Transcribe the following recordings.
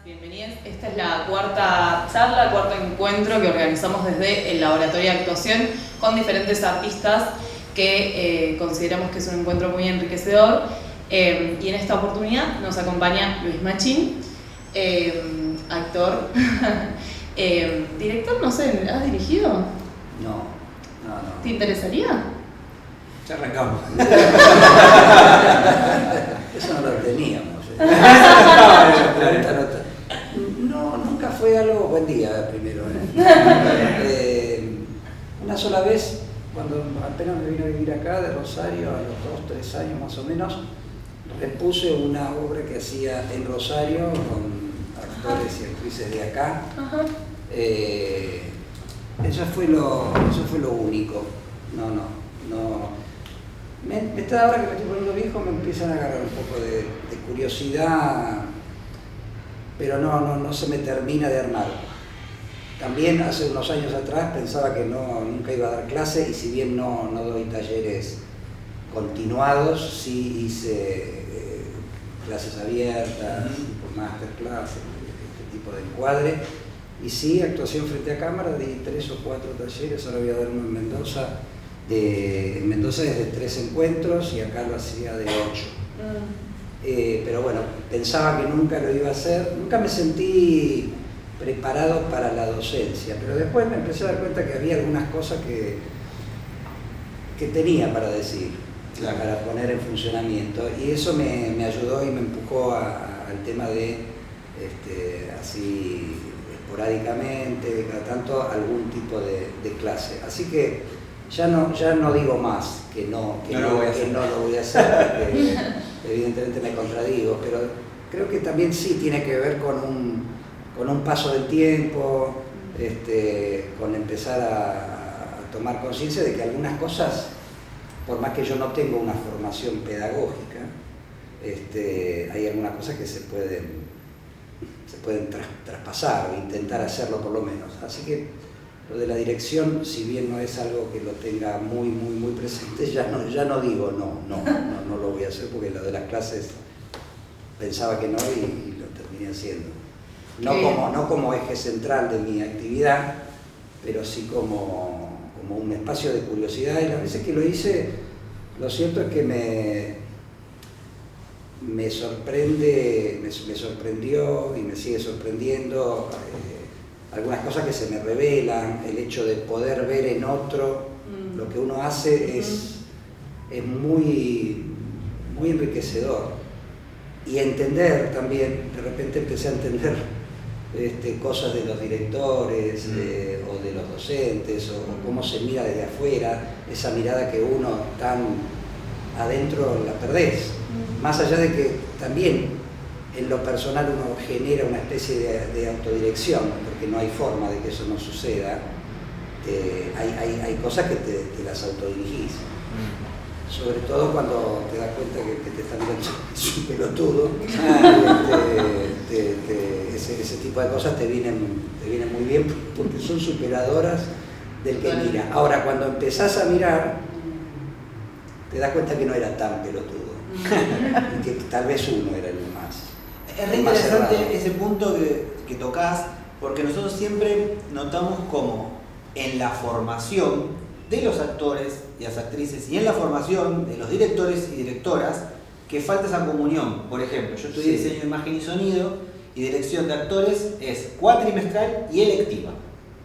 Bienvenidos. Esta es la cuarta charla, cuarto encuentro que organizamos desde el Laboratorio de Actuación con diferentes artistas que consideramos que es un encuentro muy enriquecedor. Y en esta oportunidad nos acompaña Luis Machín, actor, director, no sé, ¿has dirigido? No. ¿Te interesaría? Ya arrancamos. Eso no lo teníamos. No, nunca fue algo. Buen día primero. Una sola vez, cuando apenas me vine a vivir acá de Rosario, a los 2-3 años más o menos, repuse una obra que hacía en Rosario con actores y actrices de acá. Eso fue lo único. No. Ahora que me estoy poniendo viejo me empiezan a agarrar un poco de curiosidad, pero no se me termina de armar. También hace unos años atrás pensaba que nunca iba a dar clase, y si bien no doy talleres continuados, sí hice clases abiertas, masterclass, este tipo de encuadre, y sí, actuación frente a cámara, di 3 o 4 talleres. Ahora voy a dar uno en Mendoza. En Mendoza es de 3 encuentros y acá lo hacía de 8. Pero bueno, pensaba que nunca lo iba a hacer, nunca me sentí preparado para la docencia, pero después me empecé a dar cuenta que había algunas cosas que tenía para decir, claro, para poner en funcionamiento, y eso me ayudó y me empujó al tema de, así esporádicamente, cada tanto, algún tipo de clase. Así que ya no digo más que no lo voy a hacer, porque evidentemente me contradigo, pero creo que también sí tiene que ver con un paso del tiempo, con empezar a tomar conciencia de que algunas cosas, por más que yo no tenga una formación pedagógica, hay algunas cosas que se pueden traspasar o intentar hacerlo por lo menos. Así que lo de la dirección, si bien no es algo que lo tenga muy presente, ya no digo no lo voy a hacer, porque lo de las clases pensaba que no y lo terminé haciendo. No como eje central de mi actividad, pero sí como un espacio de curiosidad, y las veces que lo hice, lo cierto es que me sorprendió y me sigue sorprendiendo algunas cosas que se me revelan. El hecho de poder ver en otro lo que uno hace es muy enriquecedor, y entender también, de repente empecé a entender cosas de los directores o de los docentes, o cómo se mira desde afuera, esa mirada que uno tan adentro la perdés, más allá de que también en lo personal uno genera una especie de autodirección, porque no hay forma de que eso no suceda. Hay cosas que te las autodirigís, sobre todo cuando te das cuenta que te están mirando un pelotudo. Ese tipo de cosas te vienen muy bien, porque son superadoras del que mira. Ahora, cuando empezás a mirar, te das cuenta que no era tan pelotudo, y que tal vez uno era el más. Es re interesante ese punto que tocás, porque nosotros siempre notamos como en la formación de los actores y las actrices, y en la formación de los directores y directoras, que falta esa comunión. Por ejemplo, yo estudié diseño de imagen y sonido, y dirección de actores es cuatrimestral y electiva.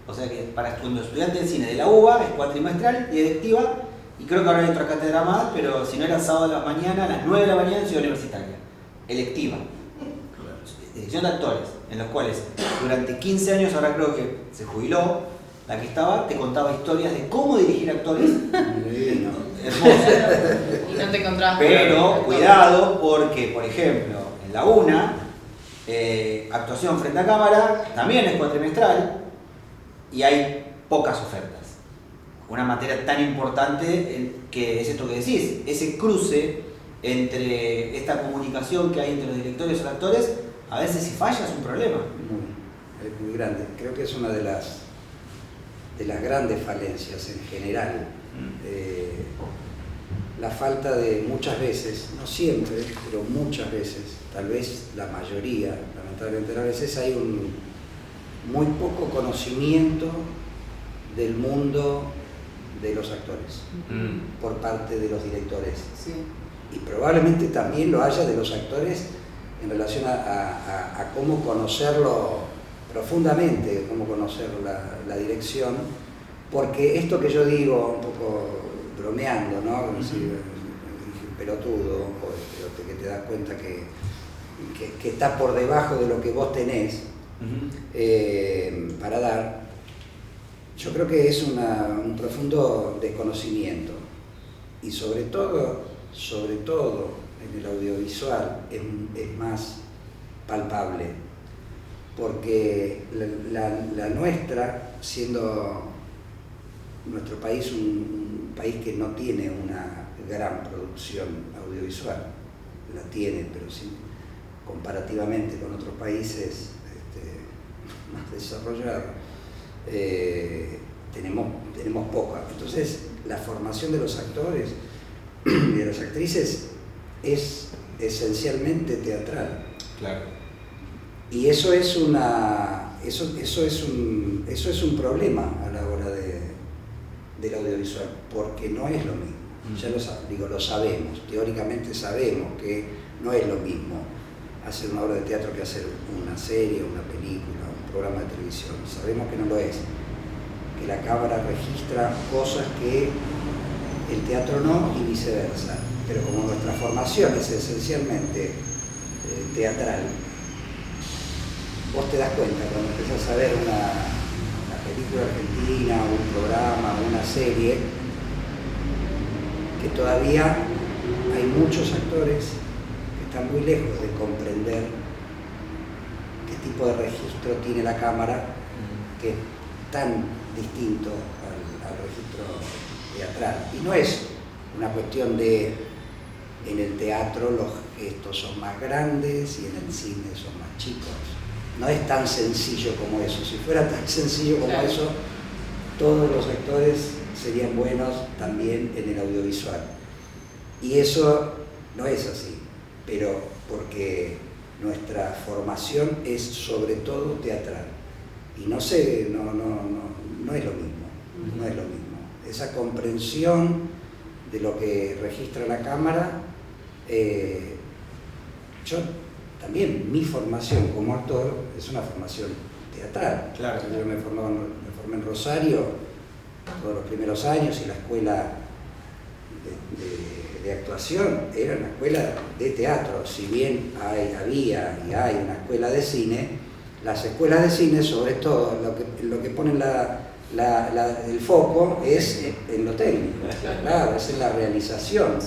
O sea que para un estudiante de cine de la UBA es cuatrimestral y electiva, y creo que ahora hay otra cátedra más, pero si no era sábado de la mañana, a las 9 de la mañana en Ciudad Universitaria. Electiva. Dirección de actores, en los cuales durante 15 años, ahora creo que se jubiló, la que estaba, te contaba historias de cómo dirigir actores. Hermoso. Y no te encontrabas. Pero cuidado, porque, por ejemplo, en la UNA, actuación frente a cámara también es cuatrimestral, y hay pocas ofertas. Una materia tan importante que es esto que decís, ese cruce entre esta comunicación que hay entre los directores y los actores. A veces, si falla, es un problema. Es muy grande. Creo que es una de las la falta de muchas veces, no siempre, pero muchas veces, tal vez la mayoría, lamentablemente a veces hay un muy poco conocimiento del mundo de los actores por parte de los directores. Sí. Y probablemente también lo haya de los actores en relación a cómo conocerlo profundamente, cómo conocer la dirección, porque esto que yo digo, un poco bromeando, ¿no? Como si dije pelotudo, o que te das cuenta que está por debajo de lo que vos tenés para dar, yo creo que es un profundo desconocimiento. Y sobre todo en el audiovisual es más palpable, porque la nuestra, siendo nuestro país un país que no tiene una gran producción audiovisual, la tiene, pero sí, comparativamente con otros países más desarrollados, tenemos poca. Entonces, la formación de los actores y de las actrices es esencialmente teatral. Claro. Y eso es un problema a la hora del audiovisual, porque no es lo mismo. Ya lo sabemos, teóricamente sabemos que no es lo mismo hacer una obra de teatro que hacer una serie, una película, un programa de televisión. Sabemos que no lo es, que la cámara registra cosas que el teatro no y viceversa. Pero como nuestra formación es esencialmente teatral, vos te das cuenta cuando empezás a ver una película argentina, un programa, una serie, que todavía hay muchos actores que están muy lejos de comprender qué tipo de registro tiene la cámara, que es tan distinto al registro teatral. Y no es una cuestión de, en el teatro los gestos son más grandes y en el cine son más chicos. No es tan sencillo como eso. Si fuera tan sencillo como eso, todos los actores serían buenos también en el audiovisual. Y eso no es así, pero porque nuestra formación es sobre todo teatral. Y no es lo mismo, no es lo mismo. Esa comprensión de lo que registra la cámara, yo también, mi formación como actor es una formación teatral. Claro. Yo me formé en Rosario todos los primeros años, y la escuela de actuación era una escuela de teatro. Si bien había y hay una escuela de cine, las escuelas de cine, sobre todo, lo que ponen el foco es en lo técnico, claro, es en la realización.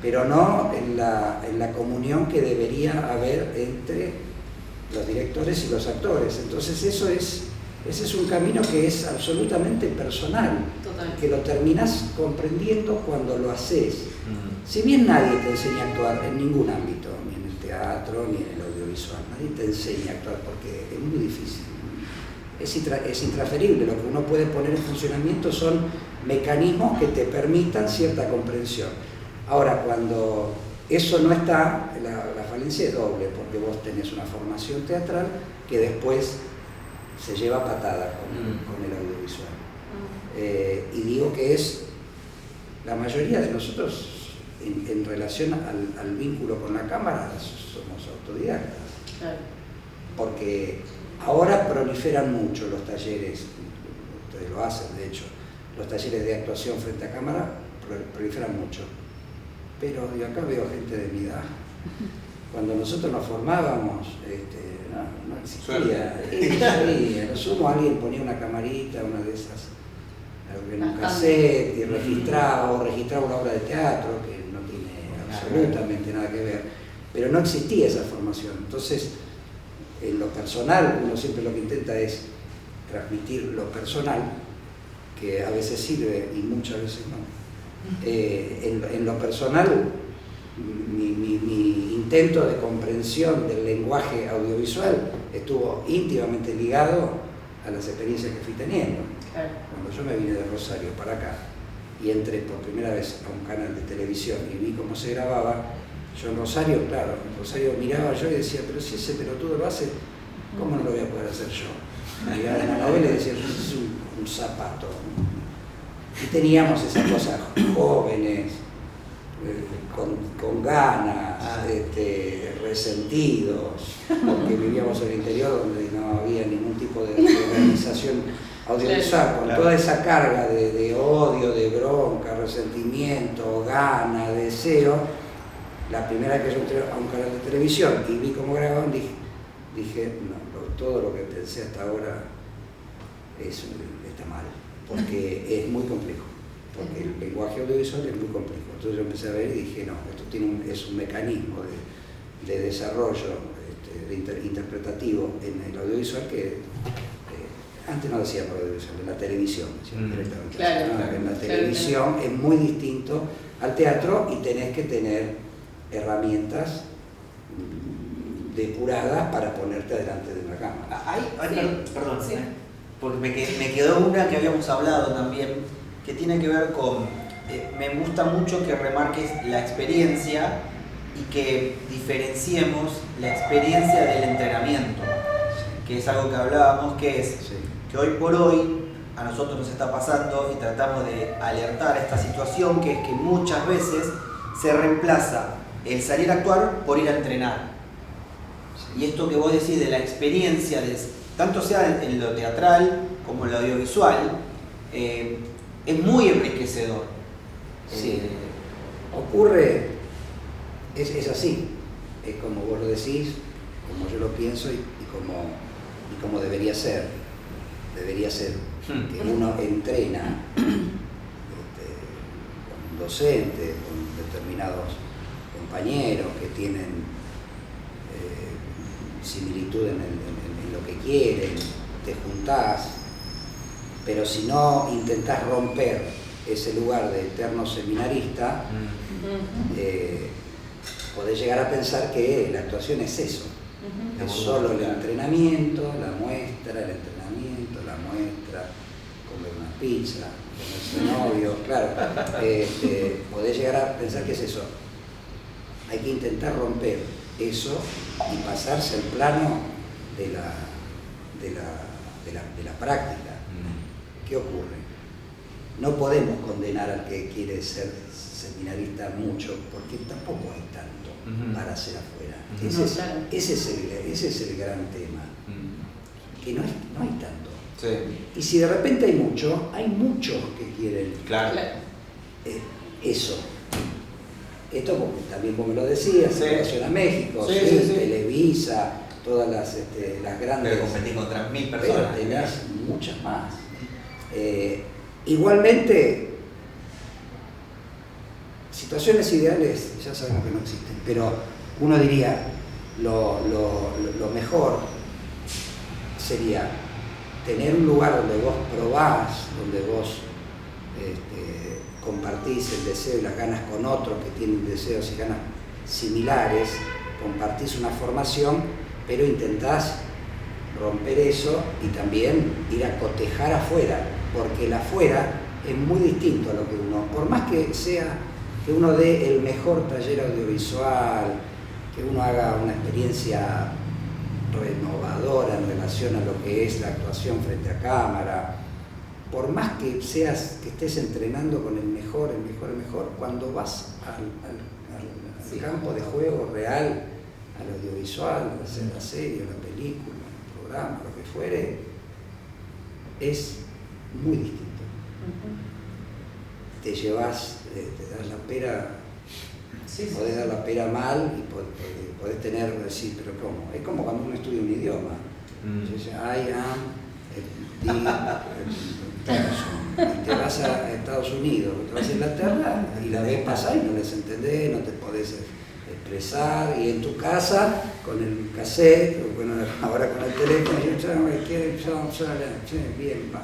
Pero no en la comunión que debería haber entre los directores y los actores. Entonces ese es un camino que es absolutamente personal. Total. Que lo terminás comprendiendo cuando lo haces. Si bien nadie te enseña a actuar en ningún ámbito, ni en el teatro, ni en el audiovisual, nadie te enseña a actuar porque es muy difícil. Es intransferible. Lo que uno puede poner en funcionamiento son mecanismos que te permitan cierta comprensión. Ahora, cuando eso no está, la falencia es doble, porque vos tenés una formación teatral que después se lleva patada con el audiovisual. Y digo que es la mayoría de nosotros en relación al vínculo con la cámara somos autodidactas. Claro. Porque ahora proliferan mucho los talleres, ustedes lo hacen de hecho, los talleres de actuación frente a cámara proliferan mucho. Pero yo acá veo gente de mi edad. Cuando nosotros nos formábamos, no existía. A lo sumo alguien ponía una camarita, una de esas, en un cassette y registraba una obra de teatro que no tiene absolutamente nada que ver. Pero no existía esa formación. Entonces, en lo personal, uno siempre lo que intenta es transmitir lo personal, que a veces sirve y muchas veces no. En lo personal, mi intento de comprensión del lenguaje audiovisual estuvo íntimamente ligado a las experiencias que fui teniendo. Claro. Cuando yo me vine de Rosario para acá, y entré por primera vez a un canal de televisión y vi cómo se grababa, yo en Rosario, claro, en Rosario miraba yo y decía, pero si ese pelotudo lo hace, ¿cómo no lo voy a poder hacer yo? Miraba en la novela y decía, es un zapato. Y teníamos esas cosas jóvenes, con ganas, resentidos, porque vivíamos en el interior donde no había ningún tipo de organización audiovisual, con toda esa carga de odio, de bronca, resentimiento, gana, deseo. La primera vez que yo entré a un canal de televisión y vi cómo grababan, dije no, todo lo que pensé hasta ahora está mal, porque es muy complejo, porque el lenguaje audiovisual es muy complejo. Entonces yo empecé a ver y dije, no, esto es un mecanismo de desarrollo interpretativo en el audiovisual que antes no decíamos audiovisual, en la televisión, directamente. Claro, en la televisión es muy distinto al teatro y tenés que tener herramientas depuradas para ponerte delante de una cámara. Perdón, sí. Porque me quedó una que habíamos hablado también, que tiene que ver con, me gusta mucho que remarques la experiencia y que diferenciemos la experiencia del entrenamiento, que es algo que hablábamos, que es que hoy por hoy a nosotros nos está pasando y tratamos de alertar a esta situación, que es que muchas veces se reemplaza el salir a actuar por ir a entrenar. Y esto que vos decís de la experiencia, tanto sea en lo teatral como en lo audiovisual, es muy enriquecedor. Ocurre, es así, es como vos lo decís, como yo lo pienso y como debería ser. Debería ser que uno entrena con un docente, con determinados compañeros que tienen similitud en lo que quieren, te juntás, pero si no intentás romper ese lugar de eterno seminarista, podés llegar a pensar que la actuación es eso, es solo el entrenamiento, la muestra, comer una pizza, comerse novio, claro, podés llegar a pensar que es eso. Hay que intentar romper eso y pasarse al plano de la práctica. ¿Qué ocurre? No podemos condenar al que quiere ser seminarista mucho, porque tampoco hay tanto para hacer afuera. Ese es el gran tema, que no hay tanto. Sí. Y si de repente hay muchos que quieren eso. Esto también, como lo decías, en relación a México, Televisa, todas las grandes... Pero competís contra 1000 personas. Pero tenés muchas más. Igualmente, situaciones ideales ya sabemos que no existen, pero uno diría, lo mejor sería tener un lugar donde vos probás, donde vos compartís el deseo y las ganas con otros que tienen deseos y ganas similares, compartís una formación, pero intentás romper eso y también ir a cotejar afuera, porque el afuera es muy distinto a lo que uno, por más que sea que uno dé el mejor taller audiovisual, que uno haga una experiencia renovadora en relación a lo que es la actuación frente a cámara, por más que estés entrenando con el mejor, cuando vas al campo de juego real, al audiovisual, a hacer la serie, la película, el programa, lo que fuere, es muy distinto. Te llevas, te das la pera, podés dar la pera mal y podés decir, pero ¿cómo? Es como cuando uno estudia un idioma. Dice, I am, y te vas a Estados Unidos, te vas a Inglaterra y la ves pasar y no les entendés, no te podés expresar, y en tu casa con el cassette, o bueno, ahora con el teléfono, bien, va.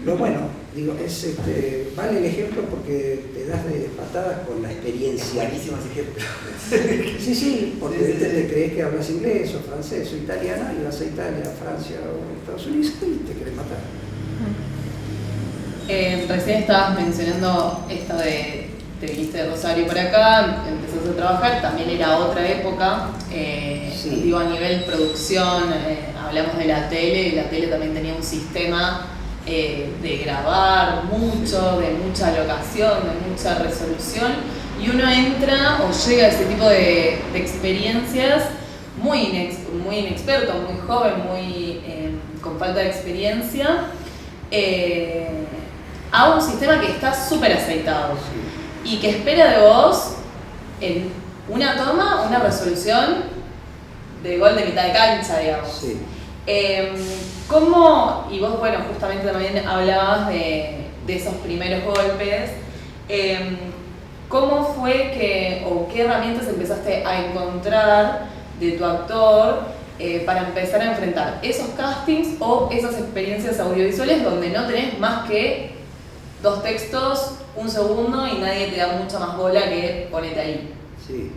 Lo bueno, digo, vale el ejemplo porque te das de patadas con la experiencia. Buenísimos ejemplos. Sí, porque te crees que hablas inglés o francés o italiano y vas a Italia, Francia o Estados Unidos y te querés matar. Recién estabas mencionando esto de te viniste de Rosario para acá, empezaste a trabajar, también era otra época, Sí. digo a nivel producción, hablamos de la tele, y la tele también tenía un sistema de grabar mucho, de mucha locación, de mucha resolución, y uno entra o llega a ese tipo de experiencias muy inexperto, muy joven, con falta de experiencia, a un sistema que está súper aceitado y que espera de vos en una toma, una resolución de gol de mitad de cancha, digamos. Sí. ¿Cómo, y vos, bueno, justamente también hablabas de esos primeros golpes, ¿cómo fue o qué herramientas empezaste a encontrar de tu actor para empezar a enfrentar esos castings o esas experiencias audiovisuales donde no tenés más que 2 textos, 1 segundo y nadie te da mucha más bola que ponete ahí? Sí.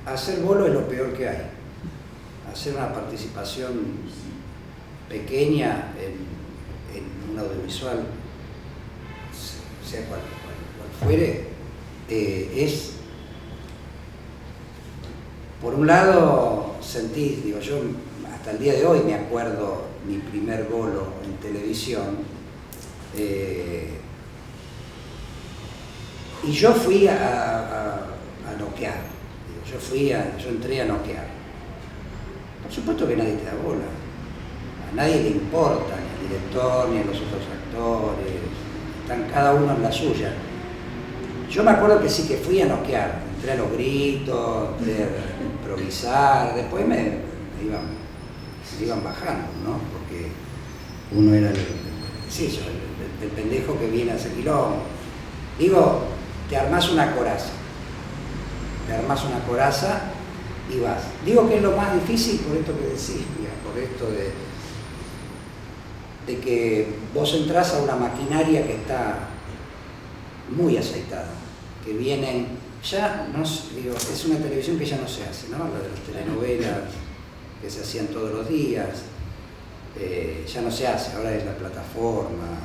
Hacer bolo es lo peor que hay. Hacer una participación pequeña en un audiovisual, sea cual fuere, es, por un lado, sentís, digo, yo hasta el día de hoy me acuerdo mi primer bolo en televisión, y yo fui a noquear, yo entré a noquear. Por supuesto que nadie te da bola, a nadie le importa, ni al director, ni a los otros actores, están cada uno en la suya. Yo me acuerdo que sí que fui a noquear, entré a los gritos, entré a improvisar, después me iban bajando, ¿no? Porque uno era el pendejo que viene a hacer quilombo. Digo, te armás una coraza y vas. Digo que es lo más difícil por esto que decís, mira, por esto de que vos entrás a una maquinaria que está muy aceitada, que vienen, ya no, digo, es una televisión que ya no se hace, ¿no? La de las telenovelas que se hacían todos los días, ya no se hace, ahora es la plataforma,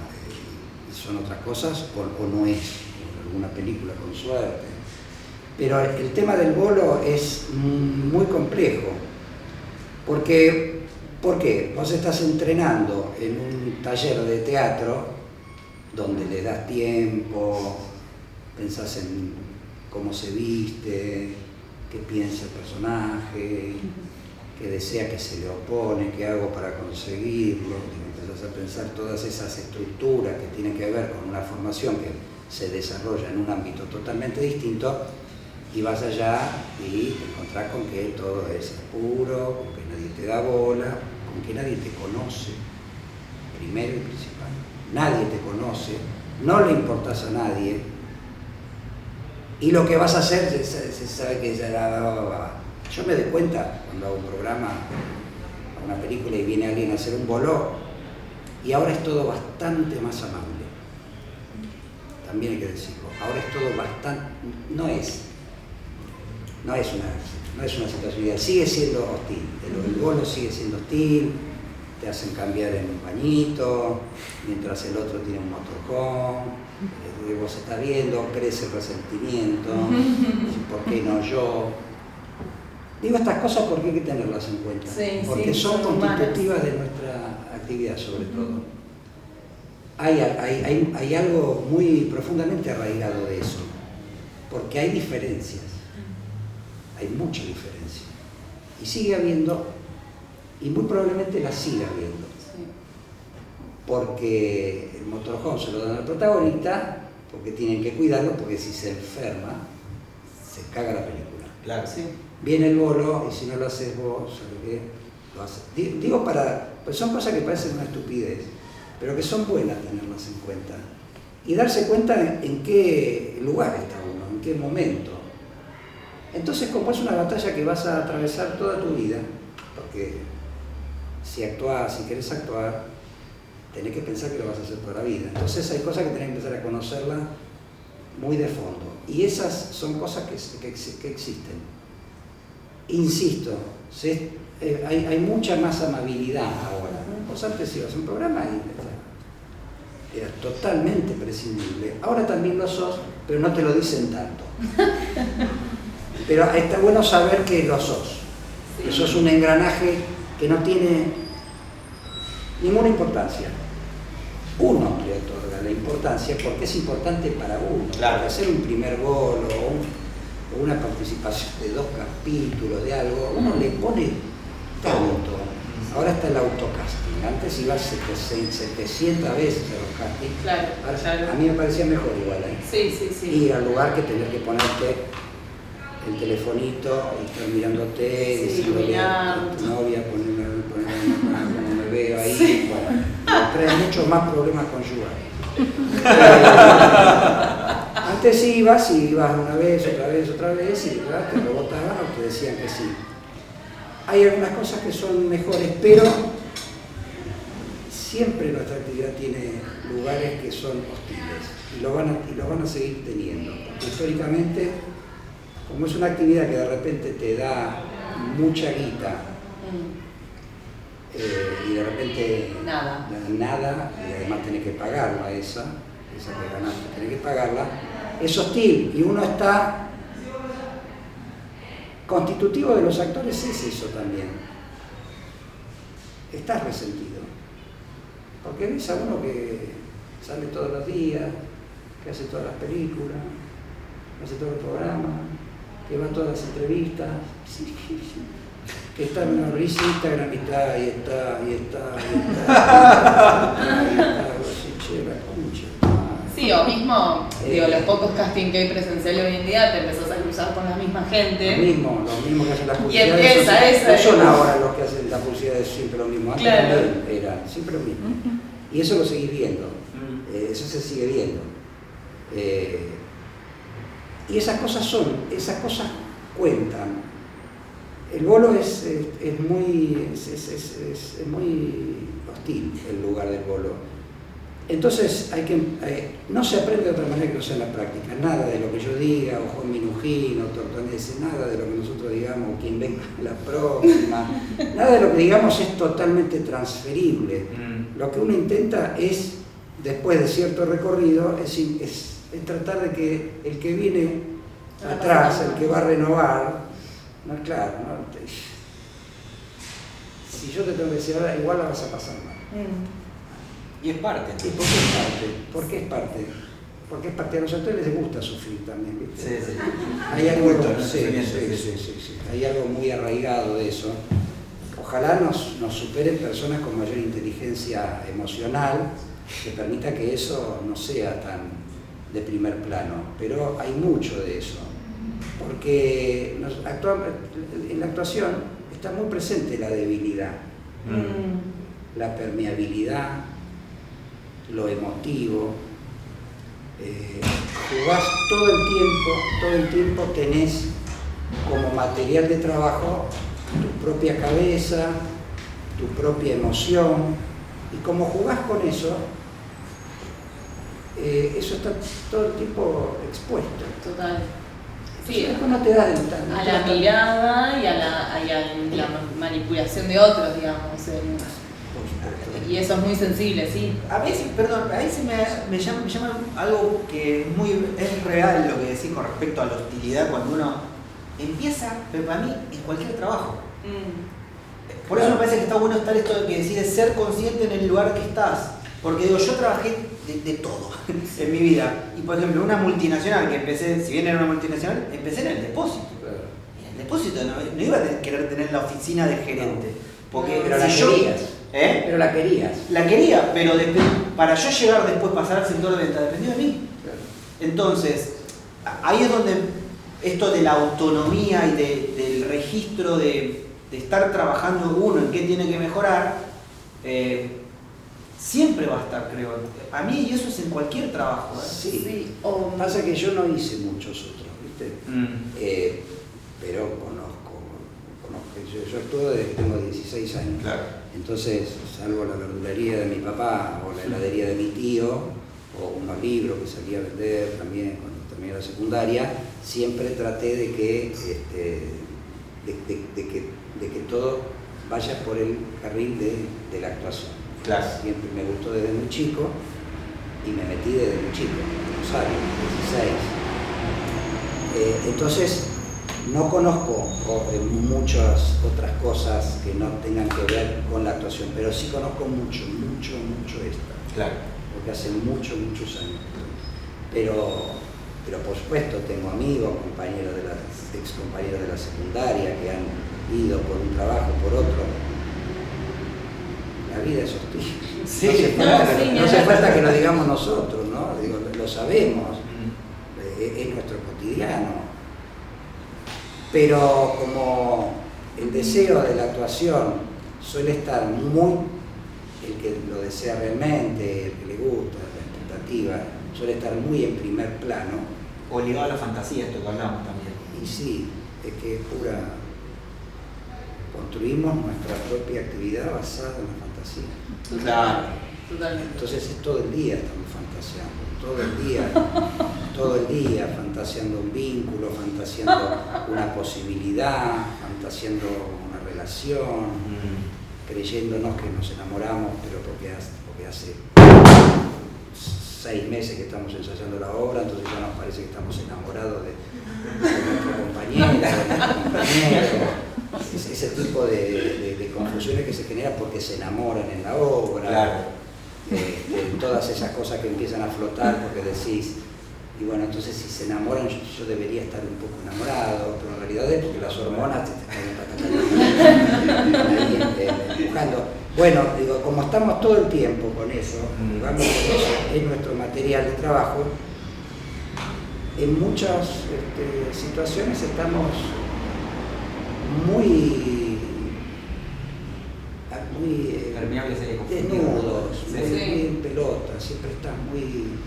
y son otras cosas, o no es, o alguna película con suerte. Pero el tema del bolo es muy complejo, porque, ¿por qué? Vos estás entrenando en un taller de teatro donde le das tiempo, pensás en cómo se viste, qué piensa el personaje, qué desea, que se le opone, qué hago para conseguirlo. Empezás a pensar todas esas estructuras que tienen que ver con una formación que se desarrolla en un ámbito totalmente distinto, y vas allá y te encontrás con que todo es puro, con que nadie te da bola, con que nadie te conoce, primero y principal. Nadie te conoce, no le importás a nadie, y lo que vas a hacer se sabe que ya... Yo me doy cuenta cuando hago un programa, una película y viene alguien a hacer un bolo, y ahora es todo bastante más amable. También hay que decirlo, ahora es todo bastante... No es una situación ideal, sigue siendo hostil, el bolo sigue siendo hostil, te hacen cambiar en un bañito, mientras el otro tiene un motorhome, vos estás viendo, crece el resentimiento, ¿por qué no yo? Digo estas cosas porque hay que tenerlas en cuenta, porque son constitutivas de nuestra actividad sobre todo. Hay algo muy profundamente arraigado de eso, porque hay diferencias, hay mucha diferencia, y sigue habiendo, y muy probablemente la siga habiendo, porque el motorhome se lo dan al protagonista, porque tienen que cuidarlo, porque si se enferma, se caga la película. Claro, sí. Viene el bolo, y si no lo haces vos, ¿sabes qué? Lo haces. Digo pues son cosas que parecen una estupidez, pero que son buenas tenerlas en cuenta. Y darse cuenta en qué lugar está uno, en qué momento. Entonces, como es una batalla que vas a atravesar toda tu vida, porque si querés actuar, tenés que pensar que lo vas a hacer toda la vida. Entonces hay cosas que tenés que empezar a conocerlas muy de fondo. Y esas son cosas que existen. Insisto, hay mucha más amabilidad ahora. Vos antes ibas a un programa Era totalmente prescindible. Ahora también lo sos, pero no te lo dicen tanto. Pero está bueno saber que lo sos. Sí. Que sos un engranaje que no tiene ninguna importancia. Uno le otorga la importancia porque es importante para uno. Claro. Porque hacer un primer gol o una participación de 2 capítulos de algo, uno le pone tanto. Ahora está el autocasting. Antes ibas 700 veces a los castings. Claro, Ahora, claro. a mí me parecía mejor igual, ¿eh? Sí. Ir al lugar que tener que ponerte el telefonito y estar mirándote, Sí, diciéndole a tu novia, ponerme como me veo ahí. Sí. Bueno, me trae muchos más problemas conyugales. Antes ibas una vez, otra vez, y ¿verdad? Te rebotaban o te decían que sí. Hay algunas cosas que son mejores, pero siempre nuestra actividad tiene lugares que son hostiles y lo van a seguir teniendo. Porque históricamente, como es una actividad que de repente te da mucha guita y de repente Nada. y además tenés que pagarla esa que ganaste, tenés que pagarla, es hostil y uno está constitutivo de los actores, es eso también. Estás resentido. Porque ves a uno que sale todos los días, que hace todas las películas, que hace todos los programas, que va a todas las entrevistas, que está en una risa Instagram y está. Sí, o mismo, los pocos castings que hay presenciales hoy en día, te empezás a cruzar con la misma gente. Lo mismo que hacen las Y publicidades. empieza no son ahora los que hacen las publicidades siempre lo mismo. Antes Claro. también era siempre lo mismo. Y eso lo seguís viendo. Eso se sigue viendo. Y esas cosas cuentan. El bolo es muy hostil, el lugar del bolo. Entonces no se aprende de otra manera que no sea en la práctica. Nada de lo que yo diga, o Juan Minujín, o Tortonese, nada de lo que nosotros digamos, o quien venga la próxima, nada de lo que digamos es totalmente transferible. Lo que uno intenta es, después de cierto recorrido, es tratar de que el que viene atrás, el que va a renovar, no, claro, no, si yo te tengo que decir ahora, igual la vas a pasar mal. Y es parte. ¿Y por qué es parte? Porque es parte. A los actores les gusta sufrir también, ¿viste? Sí. Hay algo, Sí. Hay algo muy arraigado de eso. Ojalá nos superen personas con mayor inteligencia emocional que permita que eso no sea tan de primer plano, pero hay mucho de eso, porque en la actuación está muy presente la debilidad, la permeabilidad, lo emotivo. Jugás todo el tiempo tenés como material de trabajo tu propia cabeza, tu propia emoción, y como jugás con eso, eso está todo el tiempo expuesto. Total. Sí, después no te das a la mirada y a la manipulación de otros, digamos. Y eso es muy sensible, sí. A veces, perdón, a veces me llama algo que es real lo que decís con respecto a la hostilidad cuando uno empieza, pero para mí, en cualquier trabajo. Por eso me parece que está bueno estar esto de que decís de ser consciente en el lugar que estás. Porque digo, yo trabajé de todo en mi vida. Y por ejemplo, una multinacional que empecé, si bien era una multinacional, empecé en el depósito. Y en el depósito no iba a querer tener la oficina de gerente. Porque pero la querías. Pero la querías. La quería, pero para yo llegar después pasar al sector de venta dependió de mí. Claro. Entonces, ahí es donde esto de la autonomía y del registro de estar trabajando uno en qué tiene que mejorar, siempre va a estar, creo. A mí, y eso es en cualquier trabajo. Sí. Pasa que yo no hice muchos otros, ¿viste? Pero conozco. Yo actúo desde que tengo 16 años. Claro. Entonces, salvo la verdulería de mi papá o la heladería de mi tío, o unos libros que salía a vender también cuando terminé la secundaria, siempre traté de que todo vaya por el carril de la actuación. Claro. Siempre me gustó desde muy chico y me metí desde muy chico, Rosario, 16. Entonces, no conozco muchas otras cosas que no tengan que ver con la actuación, pero sí conozco mucho esta. Claro. Porque hace muchos años. Pero por supuesto tengo amigos, ex compañeros de la secundaria que han ido por un trabajo, por otro. La vida es hostil. Sí, no hace falta que lo digamos nosotros, ¿no? Digo, lo sabemos, es nuestro cotidiano. Pero como el deseo de la actuación suele estar muy, el que lo desea realmente, el que le gusta, la expectativa, suele estar muy en primer plano. O ligado a la fantasía, esto que hablamos también. Y sí, es que es pura. Construimos nuestra propia actividad basada en la fantasía. Claro. Totalmente. Entonces es todo el día estamos fantaseando, todo el día fantaseando un vínculo, fantaseando una posibilidad, fantaseando una relación, creyéndonos que nos enamoramos, pero porque hace 6 meses que estamos ensayando la obra, entonces ya nos parece que estamos enamorados de nuestra compañera, de nuestro compañero. Ese tipo de confusiones que se generan porque se enamoran en la obra. Claro. Todas esas cosas que empiezan a flotar porque decís, y bueno, entonces si se enamoran yo debería estar un poco enamorado, pero en realidad es porque las hormonas te están ahí empujando. Bueno, digo, como estamos todo el tiempo con eso, jugando con eso, es nuestro material de trabajo, en muchas situaciones estamos muy permeables desnudos, Sí. muy en pelota, siempre estás muy en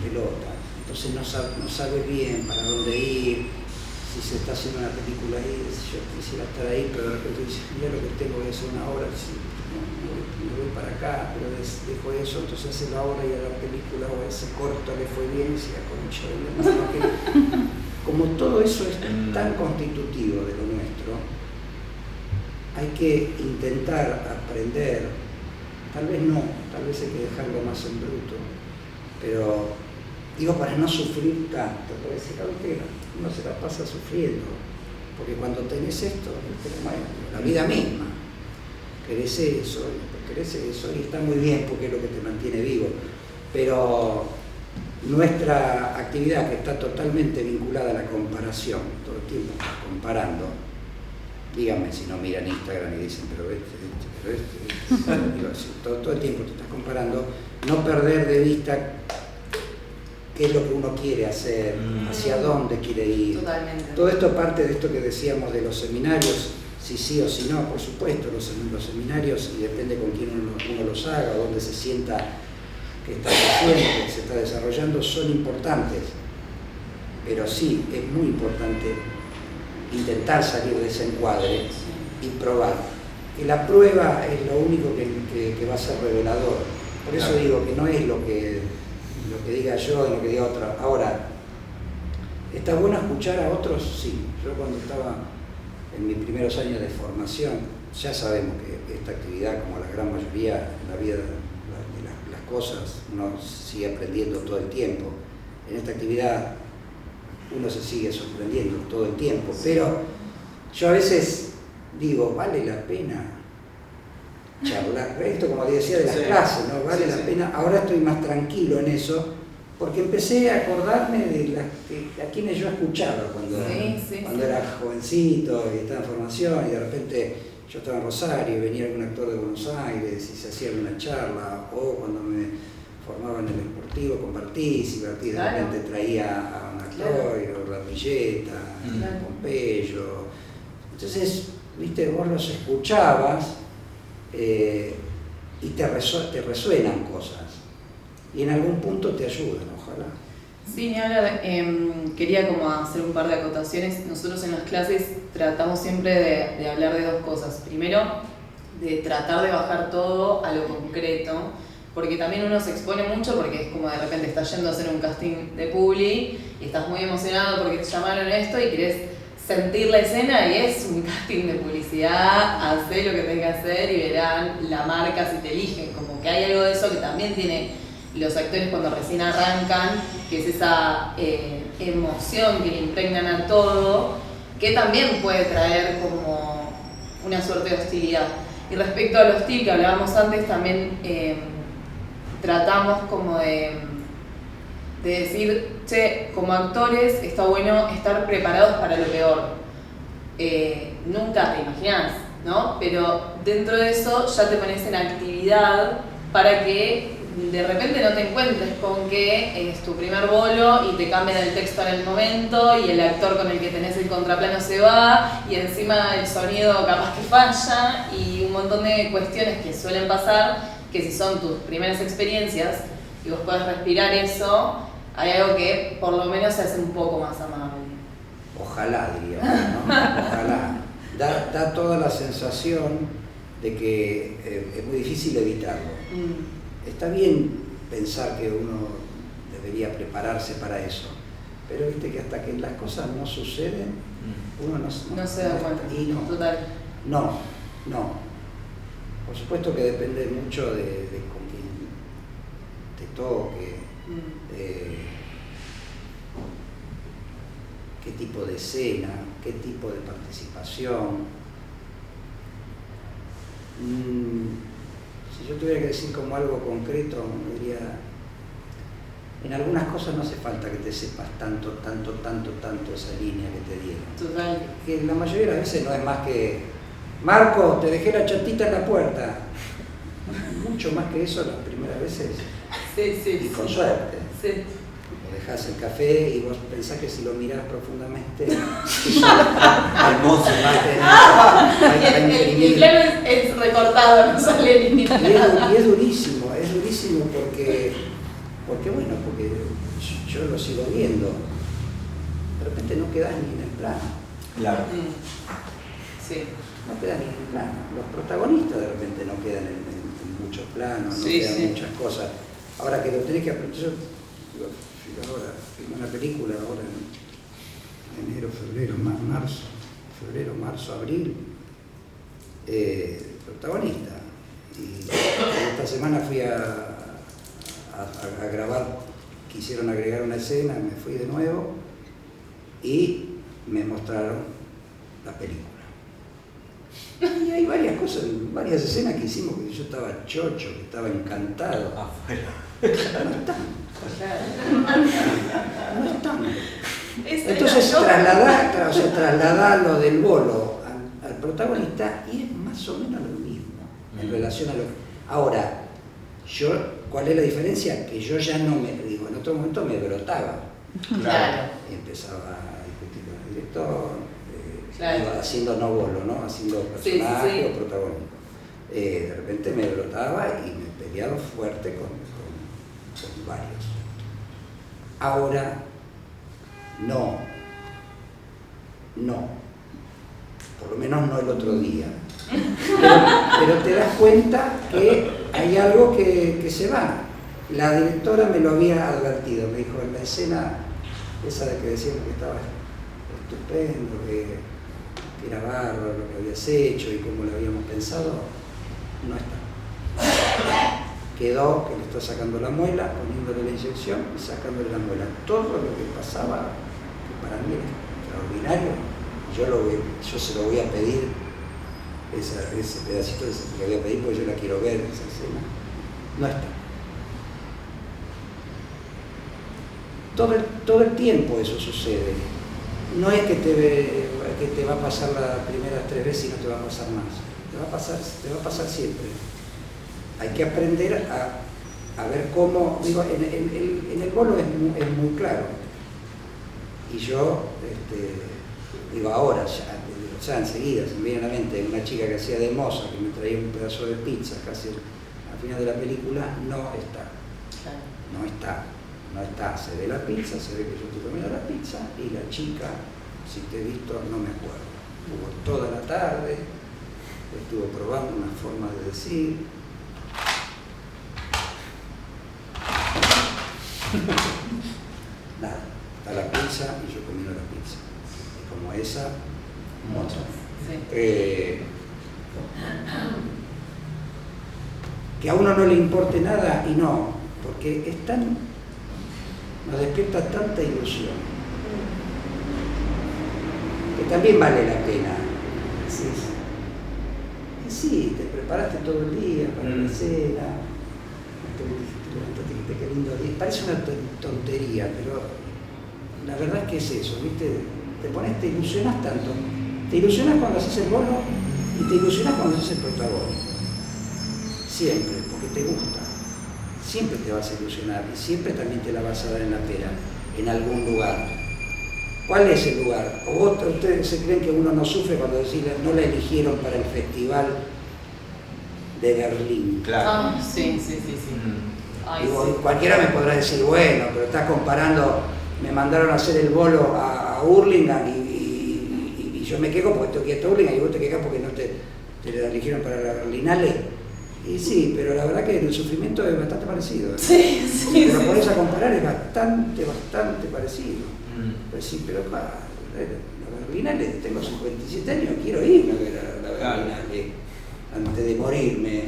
pelota. Entonces no sabes bien para dónde ir, si se está haciendo una película ahí, yo quisiera estar ahí, pero de repente dices, mira lo que tengo, voy a hacer una obra, me voy para acá, pero dejo eso, entonces hace la obra y a la película o a ese corto le fue bien y se aconchó. Como todo eso es tan constitutivo de lo nuestro, hay que intentar aprender, tal vez hay que dejarlo más en bruto, pero digo para no sufrir tanto, porque si uno se la pasa sufriendo, porque cuando tenés esto, la vida misma, querés eso y está muy bien porque es lo que te mantiene vivo, pero nuestra actividad que está totalmente vinculada a la comparación, todo el tiempo estás comparando, díganme si no miran Instagram y dicen, pero digo, todo el tiempo te estás comparando, no perder de vista qué es lo que uno quiere hacer, hacia dónde quiere ir. Totalmente. Todo esto parte de esto que decíamos de los seminarios, si sí o si no, por supuesto, los seminarios, y depende con quién uno los haga, o dónde se sienta que está haciendo, que se está desarrollando, son importantes, pero sí, es muy importante intentar salir de ese encuadre y probar. Que la prueba es lo único que va a ser revelador. Por eso digo que no es lo que diga yo, lo que diga otra. Ahora, ¿está bueno escuchar a otros? Sí. Yo cuando estaba en mis primeros años de formación, ya sabemos que esta actividad, como la gran mayoría en la vida de las cosas, uno sigue aprendiendo todo el tiempo. En esta actividad uno se sigue sorprendiendo todo el tiempo, pero yo a veces digo, vale la pena charlar, esto como decía de las clases, ¿no? Vale la pena, ahora estoy más tranquilo en eso, porque empecé a acordarme de a quienes yo escuchaba cuando era jovencito y estaba en formación, y de repente yo estaba en Rosario y venía algún actor de Buenos Aires y se hacía una charla, o cuando me formaba en el Sportivo con Bartiz, y Bartiz de repente traía a un actor, o Rapilleta, Pompeyo. Entonces, viste, vos los escuchabas y te resuenan cosas, y en algún punto te ayudan, ojalá. Sí, ni hablar, quería como hacer un par de acotaciones. Nosotros en las clases tratamos siempre de hablar de dos cosas. Primero, de tratar de bajar todo a lo concreto, porque también uno se expone mucho, porque es como de repente estás yendo a hacer un casting de publi y estás muy emocionado porque te llamaron esto y querés sentir la escena, y es un casting de publicidad, hacé lo que tengas que hacer y verán la marca si te eligen. Como que hay algo de eso que también tiene los actores cuando recién arrancan, que es esa emoción que le impregnan a todo, que también puede traer como una suerte de hostilidad. Y respecto al hostil que hablábamos antes, también tratamos como de decir, che, como actores está bueno estar preparados para lo peor. Nunca te imaginas, ¿no? Pero dentro de eso ya te pones en actividad para que de repente no te encuentres con que es tu primer bolo y te cambian el texto en el momento y el actor con el que tenés el contraplano se va y encima el sonido capaz que falla y un montón de cuestiones que suelen pasar, que si son tus primeras experiencias y vos podés respirar eso, hay algo que por lo menos se hace un poco más amable. Ojalá, diría, ¿no? Ojalá. Da toda la sensación de que es muy difícil evitarlo. Está bien pensar que uno debería prepararse para eso, pero viste que hasta que las cosas no suceden, uno no se da cuenta. Y no. Total. No. Por supuesto que depende mucho de con quién te toque, qué tipo de escena, qué tipo de participación. Si yo tuviera que decir como algo concreto, diría, en algunas cosas no hace falta que te sepas tanto esa línea que te dieron. Total. Que la mayoría de las veces no es más que, Marco, te dejé la chatita en la puerta. Mucho más que eso las primeras veces. Sí. Y con suerte. Sí. O dejás el café y vos pensás que si lo mirás profundamente, hermoso, el plano es recortado, no sale ni nada. Y es durísimo porque yo lo sigo viendo. De repente no quedás ni en el plano. Claro. Sí. No quedan ni en el plano. Los protagonistas de repente no quedan en muchos planos, no quedan muchas cosas. Ahora que lo tenés que aprender, yo ahora filmo una película ahora en enero, febrero, marzo, abril, protagonista. Y esta semana fui a grabar, quisieron agregar una escena, me fui de nuevo y me mostraron la película. Y hay varias cosas, varias escenas que hicimos que yo estaba chocho, que estaba encantado. Afuera. No están. Entonces trasladar lo del bolo al protagonista y es más o menos lo mismo en relación a lo que... Ahora, ¿cuál es la diferencia? Que yo ya no en otro momento me brotaba. Claro. Y empezaba a discutir con el director. Claro. Haciendo no bolo, ¿no? Haciendo personaje o protagonista. De repente me brotaba y me peleaba fuerte con varios. Ahora, no. Por lo menos no el otro día. Pero te das cuenta que hay algo que se va. La directora me lo había advertido, me dijo en la escena esa de que decíamos que estaba estupendo, que era bárbaro lo que habías hecho y cómo lo habíamos pensado, no está. Quedó que le está sacando la muela, poniéndole la inyección y sacándole la muela. Todo lo que pasaba, que para mí era extraordinario, yo se lo voy a pedir, ese pedacito se lo voy a pedir porque yo la quiero ver, esa escena. No está. Todo el tiempo eso sucede. No es que te va a pasar las primeras 3 veces y no te va a pasar más. Te va a pasar siempre. Hay que aprender a ver cómo, digo, en el bolo es muy claro. Y yo, digo, ahora ya enseguida se me viene a la mente una chica que hacía de moza, que me traía un pedazo de pizza casi al final de la película, no está, se ve la pizza, se ve que yo estoy comiendo la pizza y la chica, si te he visto, no me acuerdo. Estuvo toda la tarde, estuvo probando una forma de decir. Nada, está la pizza y yo comiendo la pizza. Y como esa, muchas. Sí. Que a uno no le importe nada y no. porque nos despierta tanta ilusión, que también vale la pena. Y sí, te preparaste todo el día para la cena, te levantaste, que qué lindo día. Parece una tontería, pero la verdad es que es eso, ¿viste? Te ilusionas tanto. Te ilusionas cuando haces el bono y te ilusionas cuando haces el protagónico. Siempre, porque te gusta. Siempre te vas a ilusionar y siempre también te la vas a dar en la pera, en algún lugar. ¿Cuál es el lugar? ¿O ustedes se creen que uno no sufre cuando deciden no la eligieron para el festival de Berlín? Claro. Sí. Ay, Digo, sí. cualquiera me podrá decir, bueno, pero estás comparando, me mandaron a hacer el bolo a Hurlingham y yo me quejo porque tengo que ir a Hurlingham y vos te quejas porque no te la eligieron para la Berlinale. Y sí, pero la verdad que el sufrimiento es bastante parecido. Sí. Si te lo pones a comparar es bastante parecido. Pues sí, pero la Berlinale, tengo 57 años, quiero irme a ver a la Berlinale antes de morirme.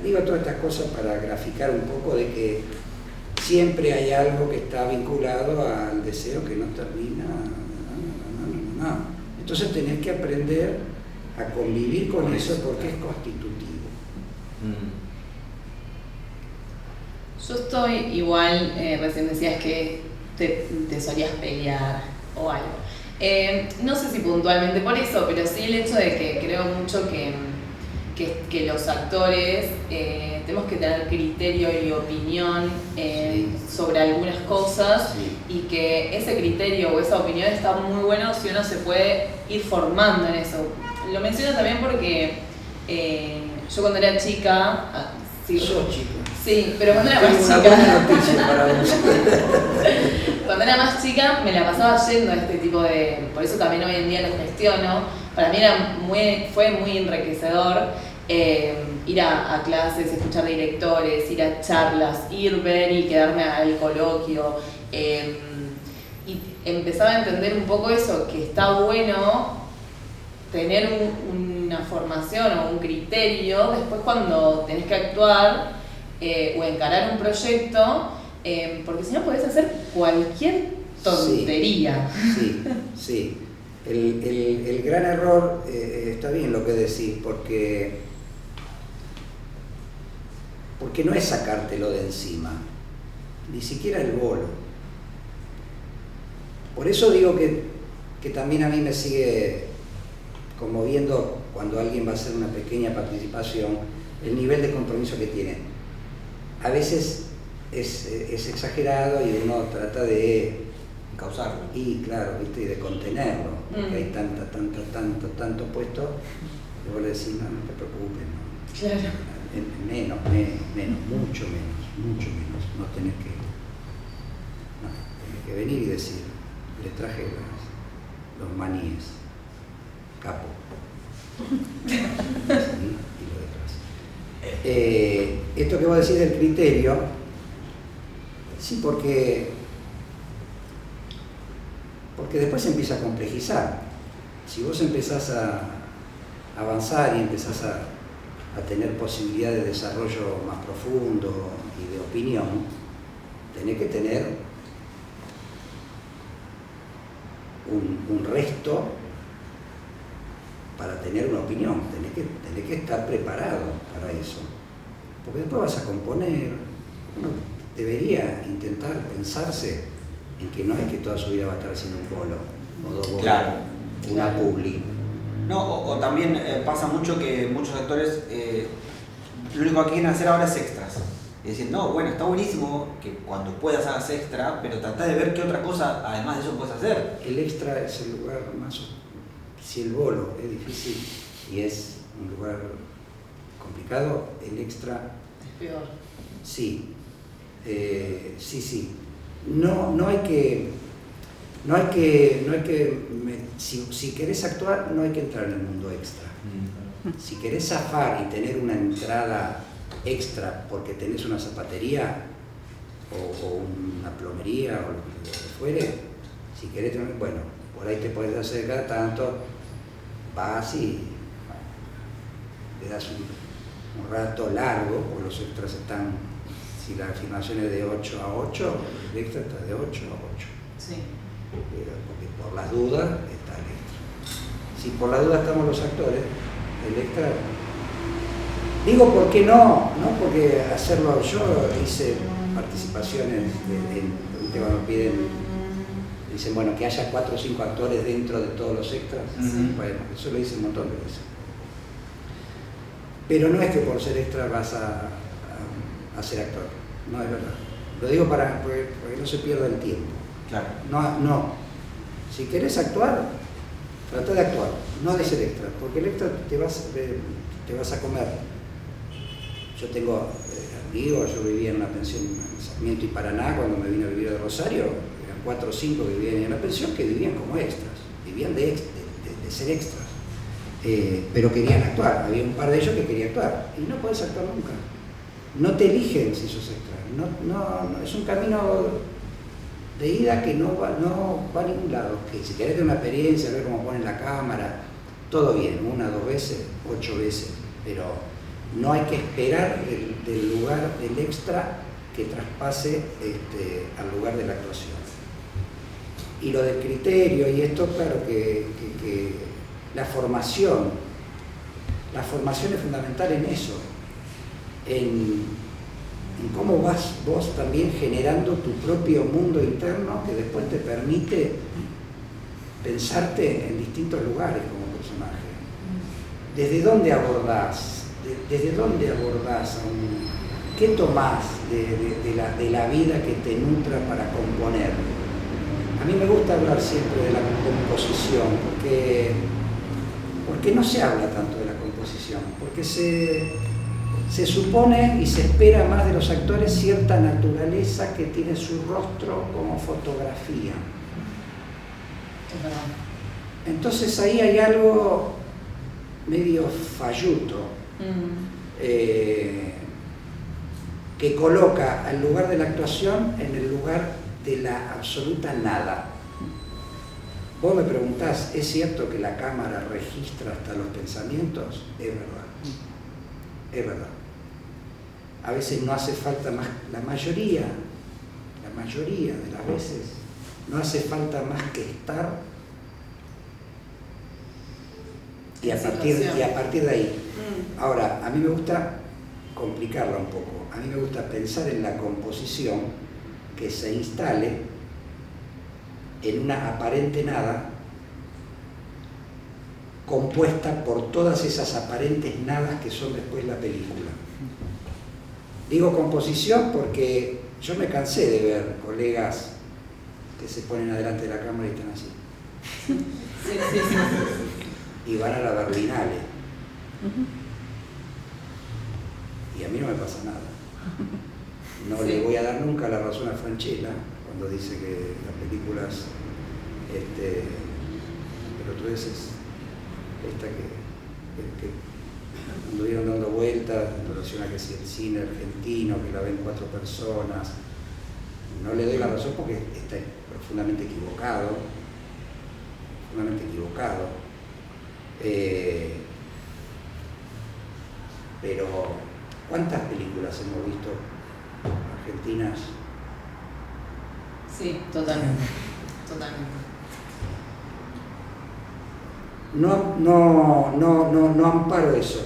Digo todas estas cosas para graficar un poco de que siempre hay algo que está vinculado al deseo que no termina. No. Entonces tenés que aprender a convivir con eso porque es constitutivo. Yo estoy igual, recién decías que te solías pelear o algo. No sé si puntualmente por eso, pero sí el hecho de que creo mucho que los actores tenemos que tener criterio y opinión sobre algunas cosas, y que ese criterio o esa opinión está muy bueno si uno se puede ir formando en eso. Lo menciono también porque yo cuando era chica... Sos chica. Sí, pero cuando era más Tengo una chica... buena noticia para vos. Cuando era más chica me la pasaba yendo a este tipo de... Por eso también hoy en día lo gestiono. Para mí fue muy enriquecedor ir a clases, escuchar directores, ir a charlas, ver y quedarme al coloquio. Y empezaba a entender un poco eso, que está bueno tener una formación o un criterio después cuando tenés que actuar o encarar un proyecto, porque si no podés hacer cualquier tontería. Sí. El gran error, está bien lo que decís, porque no es sacártelo de encima, ni siquiera el bolo. Por eso digo que también a mí me sigue conmoviendo cuando alguien va a hacer una pequeña participación, el nivel de compromiso que tiene. A veces es exagerado y uno trata de causarlo. Y claro, ¿viste? Y de contenerlo, porque hay tanto puesto, que vos le decís, no te preocupes, no. Claro. Menos, mucho menos. No tenés que venir y decir, le traje los maníes, capo. ¿Sí? Y lo detrás. Esto que vos decís del criterio, sí, porque después se empieza a complejizar. Si vos empezás a avanzar y empezás a tener posibilidad de desarrollo más profundo y de opinión, tenés que tener un resto para tener una opinión, tenés que estar preparado para eso, porque después vas a componer. Uno debería intentar pensarse en que no es que toda su vida va a estar haciendo un bolo o dos bolos, una publi. No, o también pasa mucho que muchos actores lo único que quieren hacer ahora es extras. Y decir, no, bueno, está buenísimo que cuando puedas hagas extra, pero trata de ver qué otra cosa además de eso puedes hacer. El extra es el lugar más... Si el bolo es difícil y es un lugar complicado, el extra... Es peor. Sí. Sí. No hay que si querés actuar, no hay que entrar en el mundo extra. Si querés zafar y tener una entrada extra porque tenés una zapatería o una plomería o lo que fuere, si querés tener, bueno, por ahí te podés hacer cada tanto, vas y le das un rato largo, porque los extras están, si la filmación es de 8 a 8, el extra está de 8 a 8. Sí. Porque por las dudas está el extra. Si por la duda estamos los actores, el extra... Digo, ¿por qué no? No porque hacerlo, yo hice participaciones en cuando piden, dicen, bueno, que haya 4 o 5 actores dentro de todos los extras. Bueno, eso lo hice un montón de veces. Pero no es que por ser extra vas a ser actor, no es verdad. Lo digo porque no se pierda el tiempo. Claro. No. Si querés actuar, trata de actuar, no de ser extra, porque el extra te vas a comer. Yo tengo amigos, yo vivía en una pensión en Sarmiento y Paraná cuando me vine a vivir de Rosario, eran 4 o 5 que vivían en la pensión que vivían como extras, vivían de ser extras, pero querían actuar, había un par de ellos que querían actuar y no podés actuar nunca, no te eligen si sos extra, no, es un camino de ida que no va a ningún lado, que si querés tener una experiencia, ver cómo ponen la cámara, todo bien, 1, 2 veces, 8 veces, pero no hay que esperar del lugar del extra que traspase al lugar de la actuación. Y lo del criterio y esto, claro que la formación es fundamental en eso, en cómo vas vos también generando tu propio mundo interno que después te permite pensarte en distintos lugares como personaje. ¿Desde dónde abordás? ¿Desde dónde abordás qué tomás de la vida que te nutra para componer? A mí me gusta hablar siempre de la composición, porque no se habla tanto de la composición, porque se supone y se espera más de los actores cierta naturaleza que tiene su rostro como fotografía. Entonces ahí hay algo medio falluto. Que coloca al lugar de la actuación en el lugar de la absoluta nada. Vos me preguntás, ¿es cierto que la cámara registra hasta los pensamientos? Es verdad. A veces no hace falta más, la mayoría de las veces no hace falta más que estar y a partir de ahí. Ahora, a mí me gusta complicarla un poco, a mí me gusta pensar en la composición que se instale en una aparente nada compuesta por todas esas aparentes nadas que son después la película. Digo composición porque yo me cansé de ver colegas que se ponen adelante de la cámara y están así. Sí. Y van a la Berlinale. Y a mí no me pasa nada. No le voy a dar nunca la razón a Francella cuando dice que las películas, pero otras veces, que anduvieron dando vueltas en relación a que si el cine argentino, que la ven 4 personas, no le doy la razón porque está profundamente equivocado. Pero ¿cuántas películas hemos visto argentinas? Sí, totalmente. No amparo eso.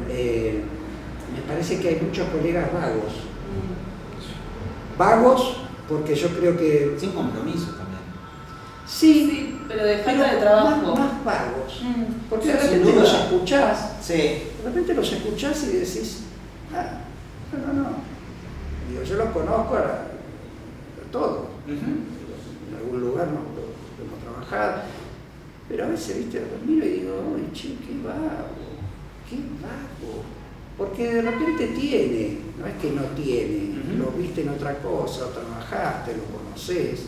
Me parece que hay muchos colegas vagos. Vagos porque yo creo que... Sin compromiso también. Sí, pero de falta de trabajo. Más vagos. Porque de repente los escuchás. Sí. De repente los escuchás y decís, no. Digo, yo los conozco a todos. En algún lugar no hemos trabajado. Pero a veces, viste, los miro y digo, uy, che, qué vago. Porque de repente tiene, no es que no tiene, lo viste en otra cosa, o trabajaste, lo conocés.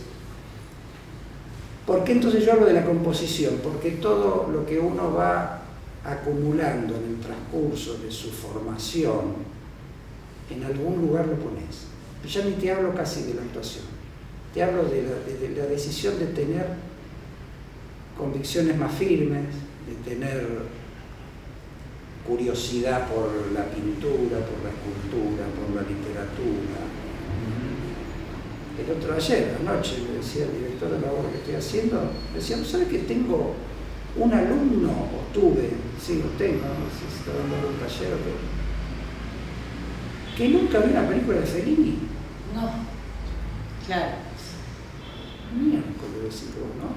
¿Por qué entonces yo hablo de la composición? Porque todo lo que uno va acumulando en el transcurso de su formación, en algún lugar lo pones. Ya ni te hablo casi de la actuación, te hablo de la decisión de tener convicciones más firmes, de tener curiosidad por la pintura, por la escultura, por la literatura. El otro ayer, anoche, le decía al director de la obra que estoy haciendo, le decía, ¿sabes que tengo un alumno, o tuve, sí, lo tengo, no sé si está dando un taller o qué, que nunca vio una película de Fellini? No, claro. Miércoles, decís vos, ¿no?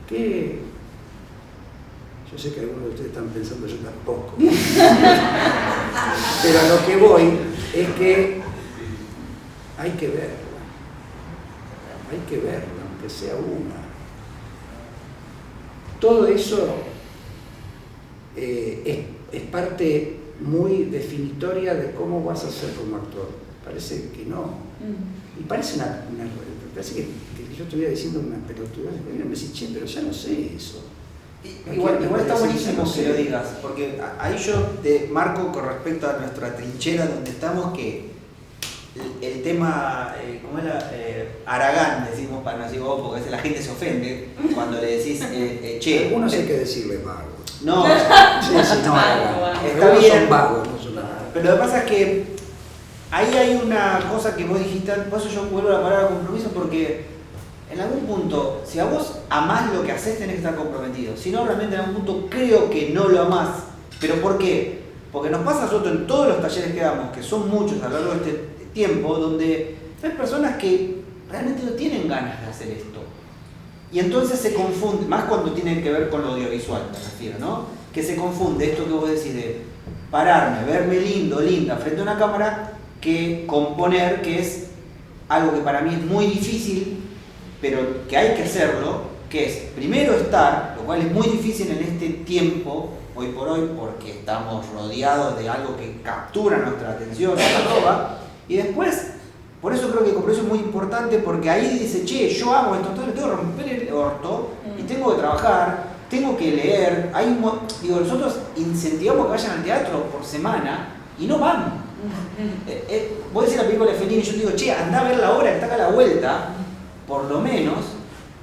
Que yo sé que algunos de ustedes están pensando, yo tampoco. Pero a lo que voy es que hay que verla. Hay que verla, aunque sea una. Todo eso es parte muy definitoria de cómo vas a ser como actor. Parece que no. Y parece parece que yo estuviera diciendo una pelotudez. Me decís, che, pero ya no sé eso. Igual está buenísimo que lo digas, porque ahí yo te marco con respecto a nuestra trinchera donde estamos que el tema, ¿cómo era? Aragán, decimos para no decir vos, porque a veces la gente se ofende cuando le decís, che. Algunos hay que decirle vago. No, sí, no, está bien. Son vagos, no son nada. Pero lo que pasa es que ahí hay una cosa que vos dijiste, por eso yo vuelvo a la palabra compromiso, porque en algún punto, si a vos amás lo que haces, tenés que estar comprometido. Si no, realmente en algún punto creo que no lo amás. ¿Pero por qué? Porque nos pasa a nosotros en todos los talleres que damos, que son muchos a lo largo de este tiempo, donde hay personas que realmente no tienen ganas de hacer esto. Y entonces se confunde, más cuando tiene que ver con lo audiovisual, me refiero, ¿no? Que se confunde esto que vos decís de pararme, verme lindo, linda, frente a una cámara, que componer, que es algo que para mí es muy difícil, pero que hay que hacerlo, que es primero estar, lo cual es muy difícil en este tiempo, hoy por hoy, porque estamos rodeados de algo que captura nuestra atención, nos roba, y después, por eso creo que el compromiso es muy importante, porque ahí dice, che, yo hago esto, entonces tengo que romper el orto, y tengo que trabajar, tengo que leer, digo, nosotros incentivamos que vayan al teatro por semana, y no van. Vos decís la película de Fellini y yo te digo, che, andá a ver la obra que está acá a la vuelta, por lo menos,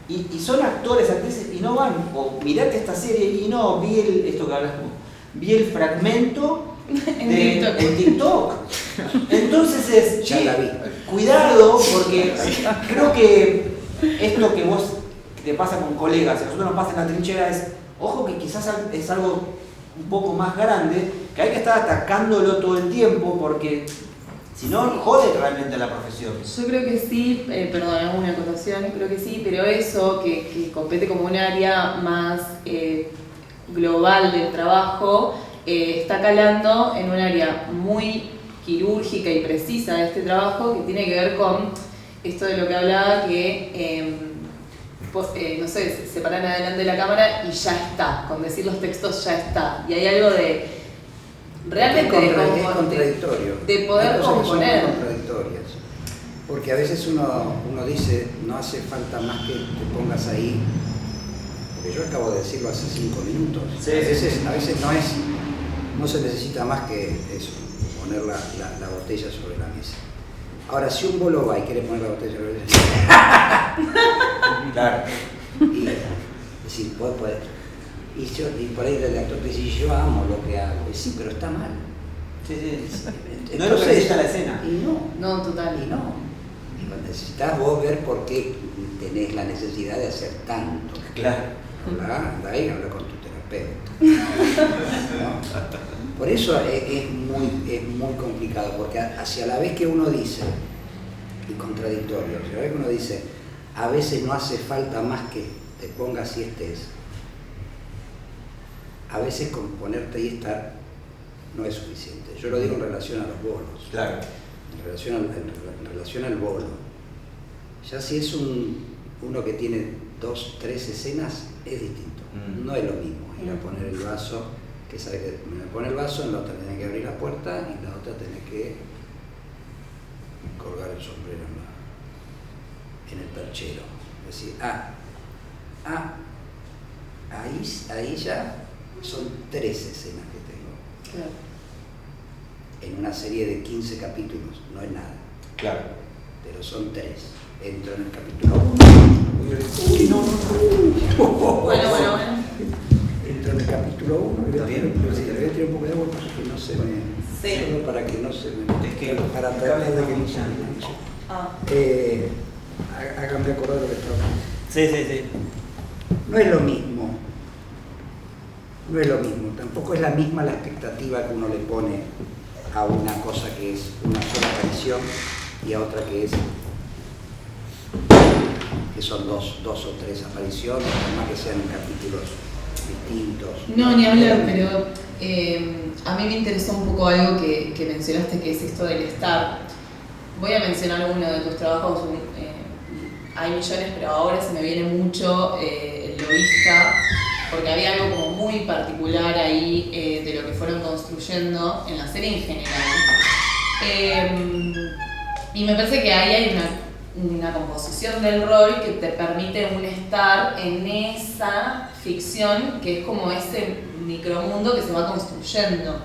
y son actores, actrices, y no van, o mirate esta serie, y no, vi esto que hablas tú, vi el fragmento en TikTok. Entonces es, che, cuidado, porque creo que esto que vos te pasa con colegas, y a nosotros nos pasa en la trinchera, es, ojo que quizás es algo un poco más grande, que hay que estar atacándolo todo el tiempo, porque si no, jode realmente a la profesión. Yo creo que sí, perdón, hago una acotación, creo que sí, pero eso que compete como un área más global del trabajo, está calando en un área muy quirúrgica y precisa de este trabajo, que tiene que ver con esto de lo que hablaba, que no sé, se paran adelante de la cámara y ya está, con decir los textos ya está. Y hay algo de realmente es contradictorio. De poder componer. Son contradictorias. Porque a veces uno dice, no hace falta más que te pongas ahí, porque yo acabo de decirlo hace 5 minutos. Sí, a veces no se necesita más que eso, poner la botella sobre la mesa. Ahora, si un bolo va y quiere poner la botella sobre la mesa, claro. y decir, puede. Y por ahí el actor te dice, yo amo lo que hago. Y sí, pero está mal. Sí. Entonces, no es lo que necesita la escena. Y no, total. Y no. Y necesitas vos ver por qué tenés la necesidad de hacer tanto. Claro. Anda ahí, habla con tu terapeuta. ¿No? Por eso es muy complicado, porque hacia la vez que uno dice, y contradictorio, hacia la vez que uno dice, a veces no hace falta más que te pongas y estés, a veces con ponerte y estar no es suficiente. Yo lo digo en relación a los bolos. Claro. En relación al bolo. Ya si es uno que tiene 2, 3 escenas, es distinto. No es lo mismo ir a poner el vaso, que sabe que me pone el vaso, en la otra tenés que abrir la puerta y en la otra tenés que colgar el sombrero en el perchero. Es decir, ahí ya son 3 escenas que tengo. Claro. En una serie de 15 capítulos, no es nada. Claro. Pero son 3. Entro en el capítulo 1. Bueno. Entro en el capítulo 1 y le voy a tirar un poco de Sí. Solo para que no se me... Es que para tratar de que no se me manche. Háganme acordar lo que estaba hablando. Sí, sí, sí. No es lo mismo. No es lo mismo. Tampoco es la misma la expectativa que uno le pone a una cosa que es una sola aparición y a otra que son dos o tres apariciones, además que sean en capítulos distintos. No, ni hablar, pero a mí me interesó un poco algo que mencionaste, que es esto del estar. Voy a mencionar uno de tus trabajos, hay millones, pero ahora se me viene mucho El Lobista, porque había algo como muy particular ahí de lo que fueron construyendo en la serie en general. Y me parece que ahí hay una composición del rol que te permite un estar en esa ficción que es como ese micromundo que se va construyendo.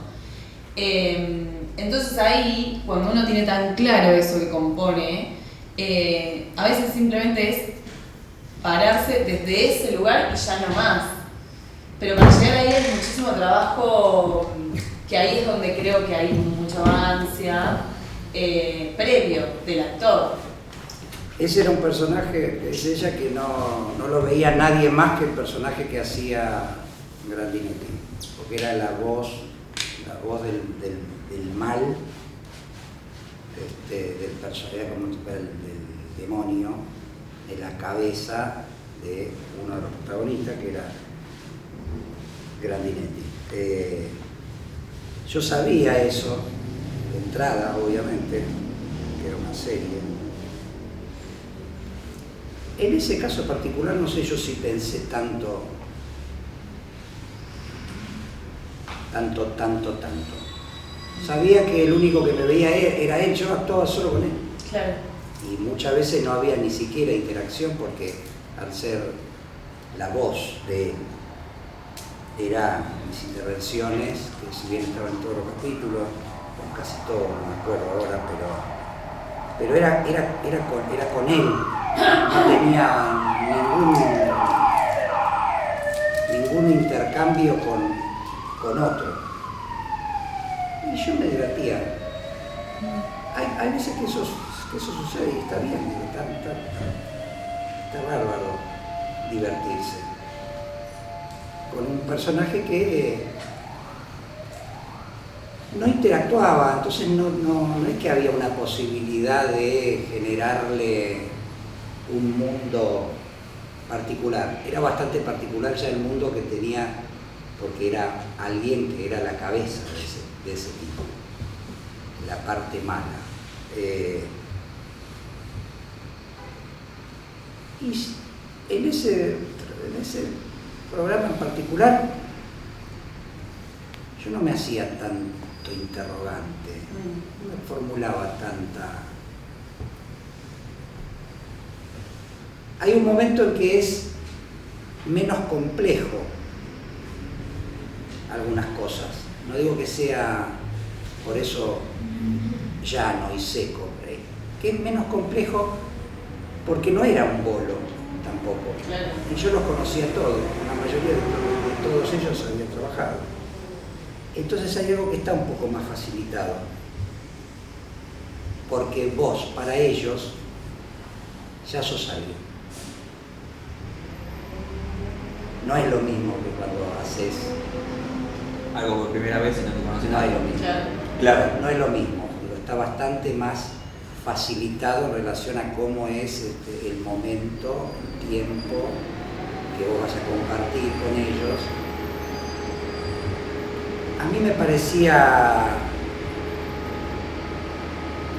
Entonces ahí, cuando uno tiene tan claro eso que compone, a veces simplemente es pararse desde ese lugar y ya no más. Pero para llegar ahí hay muchísimo trabajo, que ahí es donde creo que hay mucha ansia previo del actor. Ese era un personaje, es ella que no lo veía nadie más que el personaje que hacía Grandinetti, porque era la voz del mal, del personaje, como del demonio, de la cabeza de uno de los protagonistas, que era Grandinetti. Yo sabía eso de entrada, obviamente, que era una serie. En ese caso particular no sé yo si pensé tanto. Sabía que el único que me veía era él, yo actuaba solo con él. Claro. Y muchas veces no había ni siquiera interacción porque al ser la voz de él, eran mis intervenciones, que si bien estaban en todos los capítulos, con casi todos, no me acuerdo ahora, pero era con él. No tenía ningún intercambio con otro. Y yo me divertía. Hay veces que eso sucede y está bien, está bárbaro divertirse. Con un personaje que no interactuaba, entonces no es que había una posibilidad de generarle un mundo particular. Era bastante particular ya el mundo que tenía, porque era alguien que era la cabeza de ese tipo, la parte mala. Y en ese programa en particular yo no me hacía tanto interrogante, no me formulaba tanta... Hay un momento en que es menos complejo algunas cosas. No digo que sea por eso llano y seco, que es menos complejo porque no era un bolo tampoco. Claro. Y yo los conocía todos, la mayoría de todos ellos habían trabajado. Entonces hay algo que está un poco más facilitado, porque vos, para ellos, ya sos alguien. No es lo mismo que cuando haces Algo por primera vez y no te conoces no nada. es lo mismo. Claro. No es lo mismo, pero está bastante más facilitado en relación a cómo es el momento, el tiempo que vos vas a compartir con ellos. A mí me parecía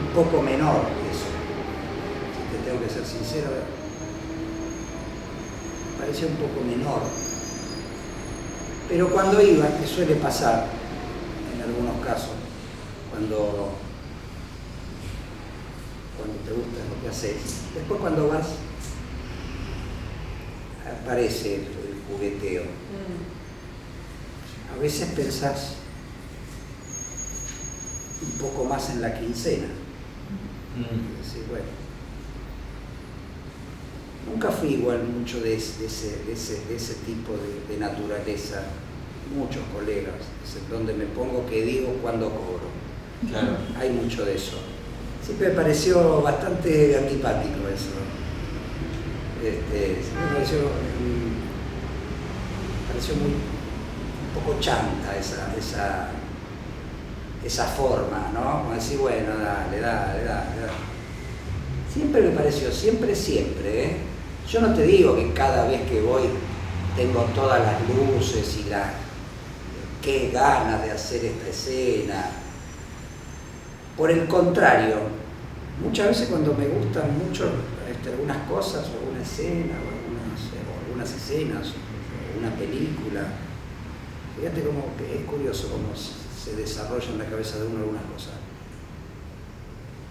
un poco menor eso, te tengo que ser sincero, me parecía un poco menor. Pero cuando iba, que suele pasar en algunos casos, cuando te gusta lo que haces, después cuando vas, aparece el jugueteo. A veces pensás un poco más en la quincena. Decís, bueno, nunca fui igual mucho de ese tipo de naturaleza. Muchos colegas, es donde me pongo que digo cuando cobro. Claro. Hay mucho de eso. Siempre me pareció bastante antipático eso. Siempre me pareció muy un poco chanta esa forma, ¿no? Como decir, bueno, dale. Siempre me pareció, siempre, ¿eh? Yo no te digo que cada vez que voy tengo todas las luces y qué ganas de hacer esta escena. Por el contrario, muchas veces cuando me gustan mucho algunas cosas, o alguna escena, o algunas escenas, o una película, fíjate cómo que es curioso cómo se desarrolla en la cabeza de uno algunas cosas.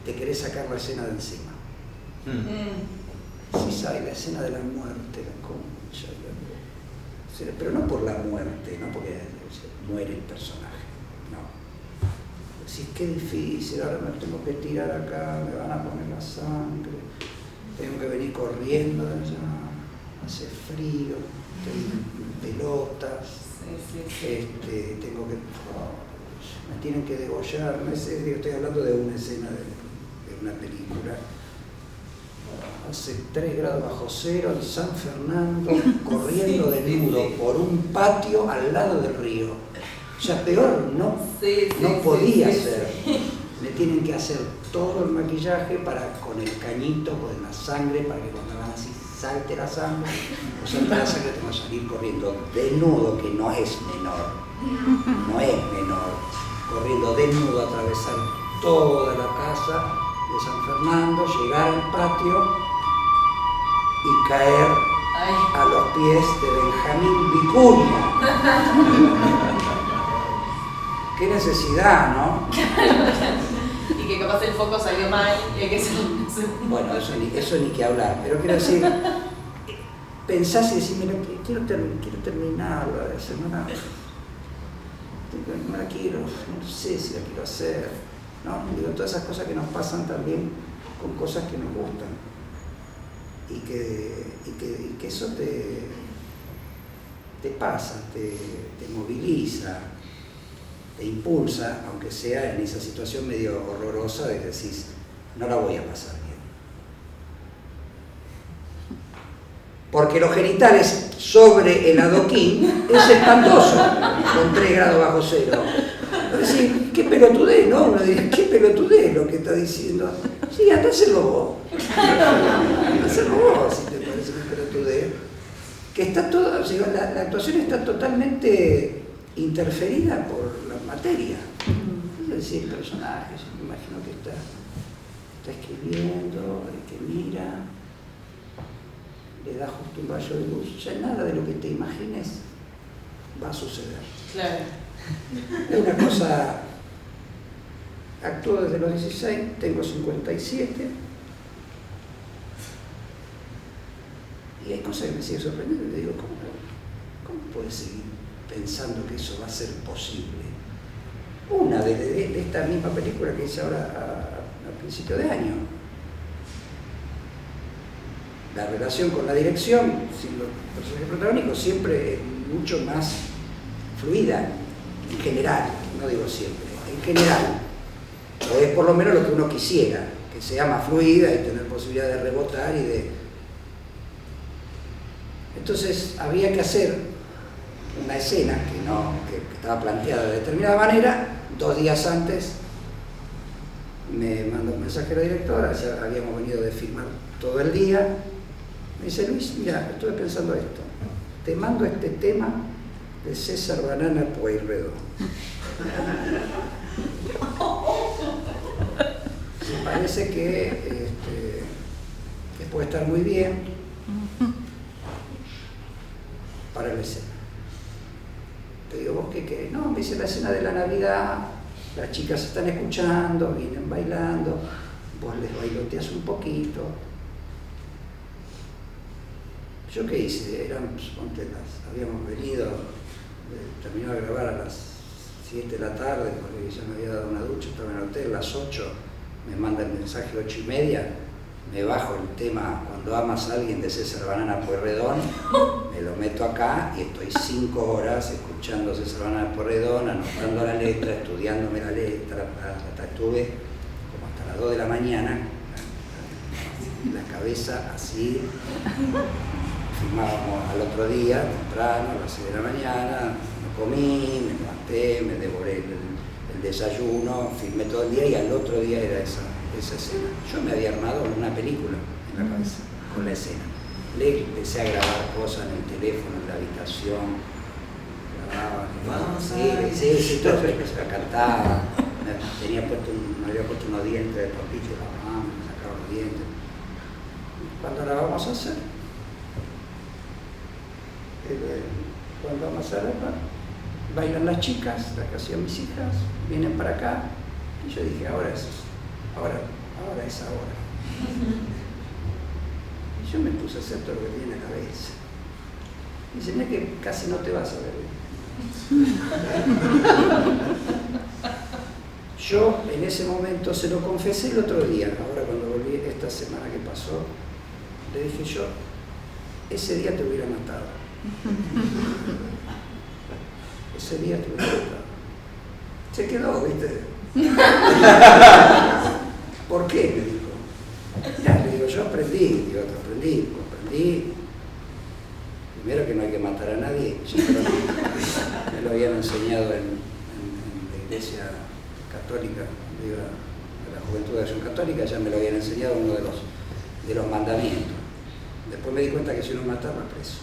Te querés sacar la escena de encima. Sí, sabes, la escena de la muerte, la concha, pero no por la muerte, no porque muere el personaje, no. Decís, qué difícil, ahora me tengo que tirar acá, me van a poner la sangre, tengo que venir corriendo de allá, hace frío, estoy en pelotas, tengo que... me tienen que degollar, no sé, estoy hablando de una escena de una película. Hace 3 grados bajo cero en San Fernando, corriendo desnudo por un patio al lado del río. O sea, peor no podía ser. Me tienen que hacer todo el maquillaje con el cañito, con la sangre, para que cuando hagan así salte la sangre, o salte la sangre, tengo que salir corriendo desnudo, que no es menor, corriendo desnudo, atravesar toda la casa de San Fernando, llegar al patio y caer a los pies de Benjamín Vicuña. Qué necesidad, ¿no? Y que capaz el foco salió mal y hay que hacer un segundo. Bueno, eso ni que hablar, pero quiero decir, pensás y decís, mira, quiero terminarla de hacer, no la quiero, no sé si la quiero hacer, ¿no? Digo, todas esas cosas que nos pasan también con cosas que nos gustan y que eso te pasa, te moviliza, te impulsa, aunque sea en esa situación medio horrorosa de que decís, no la voy a pasar bien. Porque los genitales sobre el adoquín es espantoso, con 3 grados bajo cero. Es decir, qué pelotudez, ¿no? Uno dice, qué pelotudez lo que está diciendo. Sí, anda a hacerlo vos. Anda a hacerlo vos, si te parece que pelotudez. Que está todo, o sea, la actuación está totalmente interferida por la materia. Es decir, el personaje, yo me imagino que está escribiendo, el que mira, le da justo un rayo de luz, ya nada de lo que te imagines va a suceder. Claro. Es una cosa, actúo desde los 16, tengo 57, y hay cosas que me siguen sorprendiendo y te digo, ¿cómo puedes seguir pensando que eso va a ser posible? Una de esta misma película que hice ahora a principio de año. La relación con la dirección, sin los personajes protagónicos, siempre es mucho más fluida, en general, no digo siempre, en general. O es por lo menos lo que uno quisiera, que sea más fluida y tener posibilidad de rebotar y de... Entonces había que hacer una escena que estaba planteada de determinada manera. 2 días antes me mandó un mensaje a la directora, ya habíamos venido de filmar todo el día. Me dice, Luis, mira, estuve pensando esto, te mando este tema de César Banana Pueyrredón. Me parece que puede estar muy bien para la escena. Te digo, ¿vos qué querés? No, me dice la escena de la Navidad, las chicas están escuchando, vienen bailando, vos les bailoteas un poquito. ¿Yo qué hice? Habíamos venido, terminó de grabar a las 7 de la tarde, porque ya me había dado una ducha, estaba en el hotel, a las 8, me manda el mensaje 8:30, me bajo el tema Cuando amas a alguien de César Banana Pueyrredón, me lo meto acá y estoy 5 horas escuchando César Banana Porredón, anotando la letra, estudiándome la letra, estuve como hasta las 2 de la mañana, la cabeza así, filmábamos al otro día, temprano, a las 6 de la mañana, no comí, me levanté, me devoré el desayuno, filmé todo el día y al otro día era esa escena. Yo me había armado una película en la cabeza con la escena. Le empecé a grabar cosas en el teléfono, en la habitación, grababa, sí, todo eso, cantaba, me había puesto unos dientes de papito, me sacaba los dientes. ¿Cuándo la vamos a hacer? ¿Cuándo vamos a hacer? Bailan las chicas, la que hacían mis hijas, vienen para acá. Y yo dije, ahora es ahora. Y yo me puse a hacer todo lo que tenía en la cabeza. Y dice, mira que casi no te vas a ver bien. Yo en ese momento se lo confesé el otro día, ahora cuando volví esta semana que pasó, le dije yo, ese día te hubiera matado. Ese día te hubiera matado. Se quedó, ¿viste? ¿Por qué? Me dijo. Ya, le digo, yo aprendí. Primero que no hay que matar a nadie. Me lo habían enseñado en la iglesia católica, digo, de la Juventud de Acción Católica, ya me lo habían enseñado uno de los mandamientos. Después me di cuenta que si uno mataba, preso.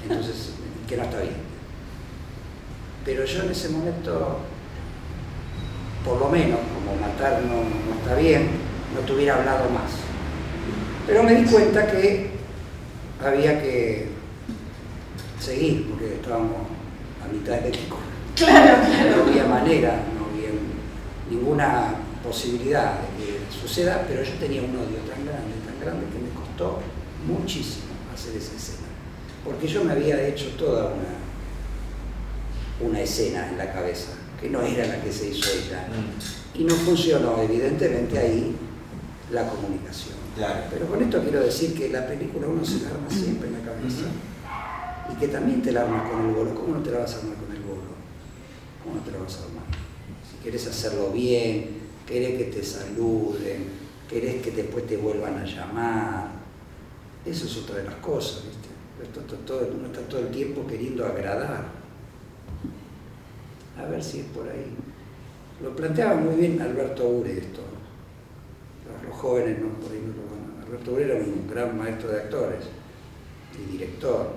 Entonces, que no está bien. Pero yo en ese momento, por lo menos, como matar no está bien, no te hubiera hablado más. Pero me di cuenta que había que seguir, porque estábamos a mitad de película. Claro. No había manera, no había ninguna posibilidad de que suceda, pero yo tenía un odio tan grande que me costó muchísimo hacer esa escena. Porque yo me había hecho toda una escena en la cabeza, que no era la que se hizo ella. Y no funcionó, evidentemente, ahí la comunicación. Claro. Pero con esto quiero decir que la película uno se la arma siempre en la cabeza. Y que también te la armas con el bolo. ¿Cómo no te la vas a armar con el bolo? ¿Cómo no te la vas a armar? Si querés hacerlo bien, querés que te saluden, querés que después te vuelvan a llamar. Eso es otra de las cosas, ¿viste? Uno está todo el tiempo queriendo agradar. A ver si es por ahí. Lo planteaba muy bien Alberto Ure esto. Los jóvenes no, por ahí no lo van a... Alberto Ure era un gran maestro de actores y director.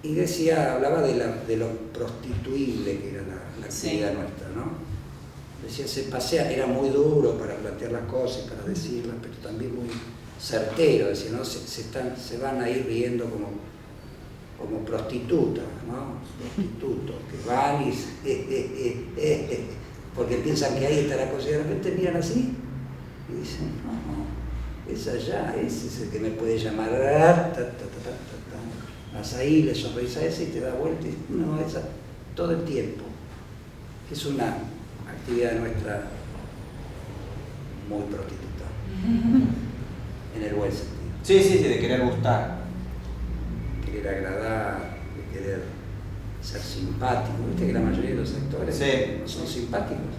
Y decía, hablaba de lo prostituible que era la actividad nuestra, ¿no? Decía, se pasea, era muy duro para plantear las cosas, para decirlas, pero también muy certero, decía, ¿no? Se van a ir riendo como prostitutas, ¿no? Prostitutos, que van y porque piensan que ahí está la cosa y de repente miran así y dicen, no, es allá, ese es el que me puede llamar, vas ahí, le sonreís a ese y te da vuelta y no, esa, todo el tiempo. Es una actividad nuestra muy prostituta, en el buen sentido. Sí, de querer gustar. Querer agradar, de querer ser simpático. Viste que la mayoría de los actores no son simpáticos.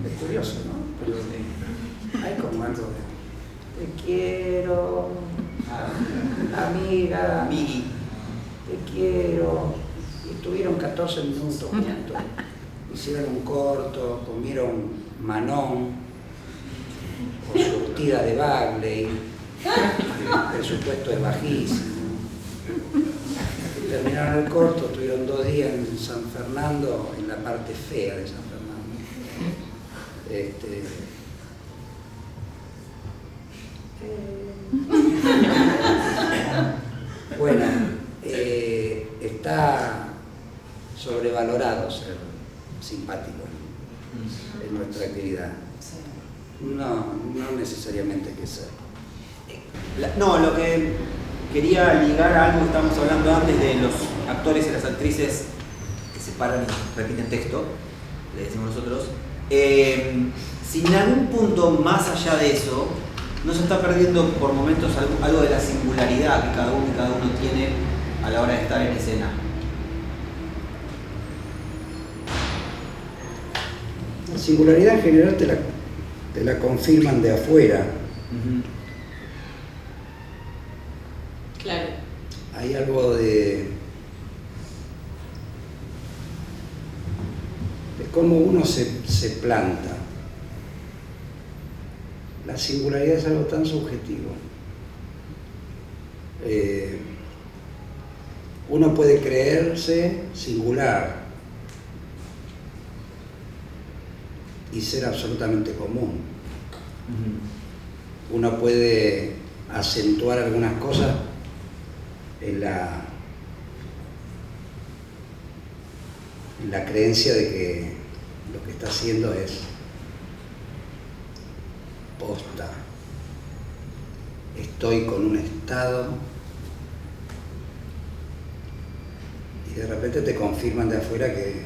Es curioso, ¿no? Pero hay como algo de te quiero, amiga, te quiero. Y estuvieron 14 minutos juntos. Hicieron un corto, comieron manón o surtida de Bagley. El presupuesto es bajísimo. Terminaron el corto, estuvieron 2 días en San Fernando, en la parte fea de San Fernando. Bueno, está sobrevalorado ser simpático en nuestra actividad. No necesariamente hay que ser. No, lo que quería ligar a algo que estábamos hablando antes de los actores y las actrices que se paran y repiten texto, le decimos nosotros. Si en algún punto más allá de eso, ¿no se está perdiendo por momentos algo de la singularidad que cada uno tiene a la hora de estar en escena? La singularidad en general te la confirman de afuera. Claro. Hay algo de cómo uno se planta. La singularidad es algo tan subjetivo. Uno puede creerse singular y ser absolutamente común. Uno puede acentuar algunas cosas en la creencia de que lo que está haciendo es posta. Estoy con un estado y de repente te confirman de afuera que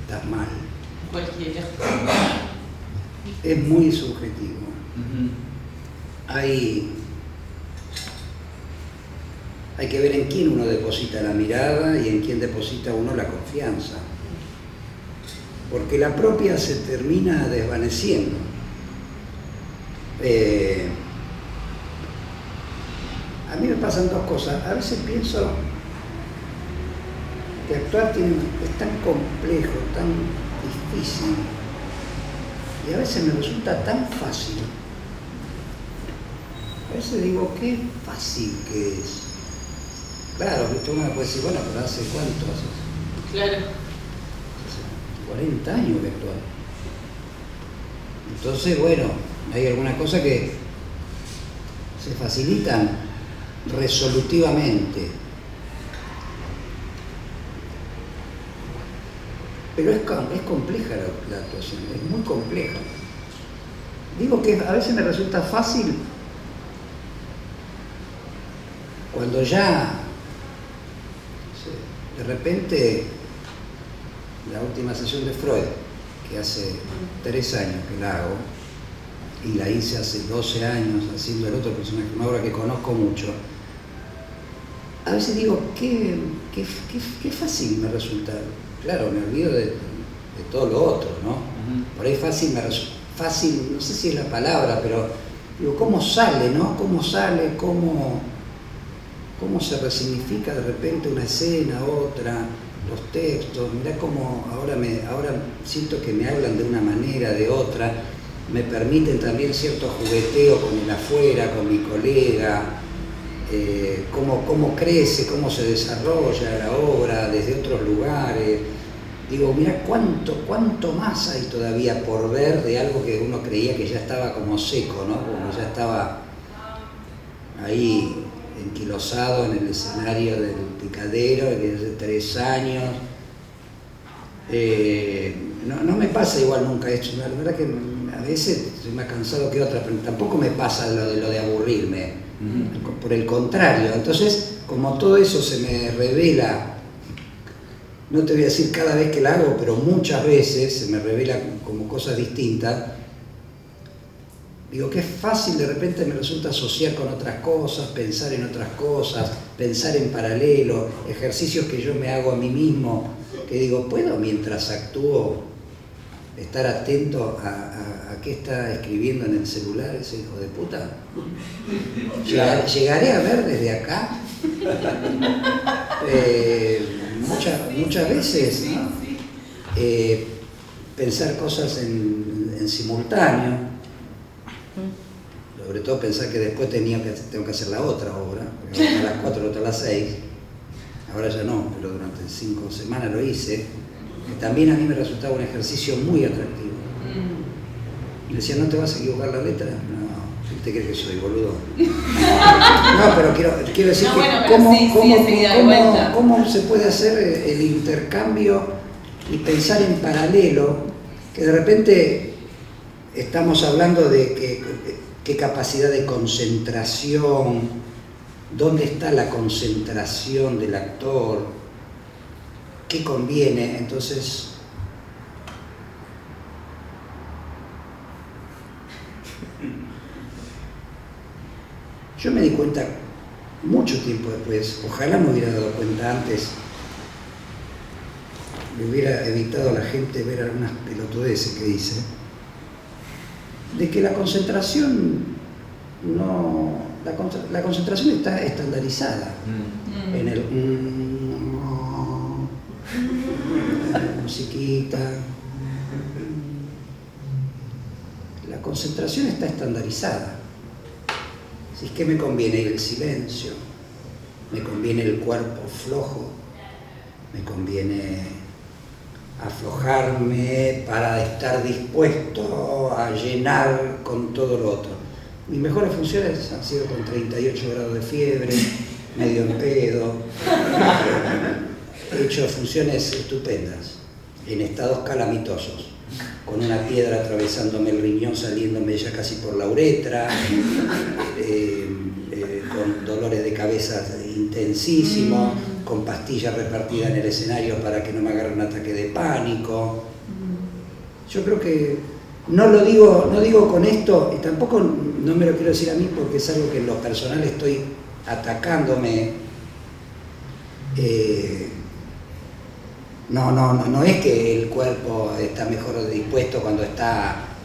estás mal. Cualquiera. Es muy subjetivo. Hay que ver en quién uno deposita la mirada y en quién deposita uno la confianza. Porque la propia se termina desvaneciendo. A mí me pasan dos cosas. A veces pienso que actuar es tan complejo, tan difícil, y a veces me resulta tan fácil. A veces digo, qué fácil que es. Claro, uno puede decir, bueno, pero ¿hace cuánto haces? Claro. Hace 40 años que actúas. Entonces, bueno, hay algunas cosas que se facilitan resolutivamente. Pero es compleja la actuación, es muy compleja. Digo que a veces me resulta fácil cuando ya, de repente, la última sesión de Freud, que hace 3 años que la hago, y la hice hace 12 años haciendo el otro personaje, una obra que conozco mucho, a veces digo, qué fácil me resulta. Claro, me olvido de todo lo otro, ¿no? Por ahí fácil me resulta, fácil, no sé si es la palabra, pero digo, ¿cómo sale, no? ¿Cómo sale? ¿Cómo se resignifica de repente una escena, otra, los textos? Mirá cómo ahora siento que me hablan de una manera, de otra, me permiten también cierto jugueteo con el afuera, con mi colega, cómo crece, cómo se desarrolla la obra desde otros lugares. Digo, mirá cuánto más hay todavía por ver de algo que uno creía que ya estaba como seco, ¿no? Como ya estaba ahí enquilosado en el escenario del Picadero desde hace 3 años. No me pasa igual nunca esto, la verdad que a veces soy más cansado que otra, pero tampoco me pasa lo de aburrirme, por el contrario. Entonces, como todo eso se me revela, no te voy a decir cada vez que la hago, pero muchas veces se me revela como cosas distintas. Digo, qué fácil de repente me resulta asociar con otras cosas, pensar en otras cosas, pensar en paralelo, ejercicios que yo me hago a mí mismo, que digo, ¿puedo mientras actúo estar atento a qué está escribiendo en el celular ese hijo de puta? ¿Llegaré a ver desde acá? Muchas veces, ¿no? Pensar cosas en simultáneo. Sobre todo pensar que después tengo que hacer la otra obra, porque una a las 4, otra a las 6. Ahora ya no, pero durante 5 semanas lo hice, que también a mí me resultaba un ejercicio muy atractivo. Y le decía, ¿no te vas a equivocar la letra? No, ¿qué te crees que soy, boludo? No, pero quiero decir no, que bueno, cómo se puede hacer el intercambio y pensar en paralelo, que de repente estamos hablando de qué capacidad de concentración, dónde está la concentración del actor, qué conviene. Entonces, Yo me di cuenta mucho tiempo después, ojalá me hubiera dado cuenta antes, me hubiera evitado a la gente ver algunas pelotudeces que hice, de que la concentración la concentración está estandarizada en el musiquita. La concentración está estandarizada. Si es que me conviene el silencio, me conviene el cuerpo flojo, me conviene aflojarme para estar dispuesto a llenar con todo lo otro. Mis mejores funciones han sido con 38 grados de fiebre, medio en pedo. He hecho funciones estupendas, en estados calamitosos, con una piedra atravesándome el riñón, saliéndome ya casi por la uretra, con dolores de cabeza intensísimos, con pastillas repartidas en el escenario para que no me agarre un ataque de pánico. Yo creo que no digo con esto, y tampoco no me lo quiero decir a mí porque es algo que en lo personal estoy atacándome. No es que el cuerpo está mejor dispuesto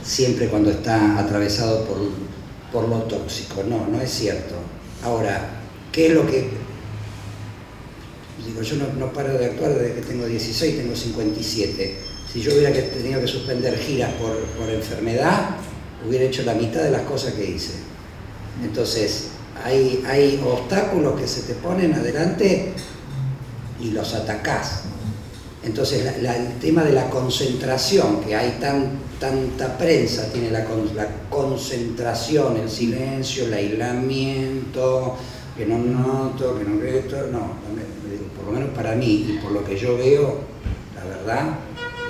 siempre cuando está atravesado por lo tóxico, no es cierto. Ahora, ¿qué es lo que...? Digo, yo no paro de actuar desde que tengo 16, tengo 57. Si yo hubiera tenido que suspender giras por enfermedad, hubiera hecho la mitad de las cosas que hice. Entonces, hay obstáculos que se te ponen adelante y los atacás. Entonces, el tema de la concentración, que hay tanta prensa, tiene la concentración, el silencio, el aislamiento, que no noto, que no veo esto, por lo menos para mí y por lo que yo veo, la verdad,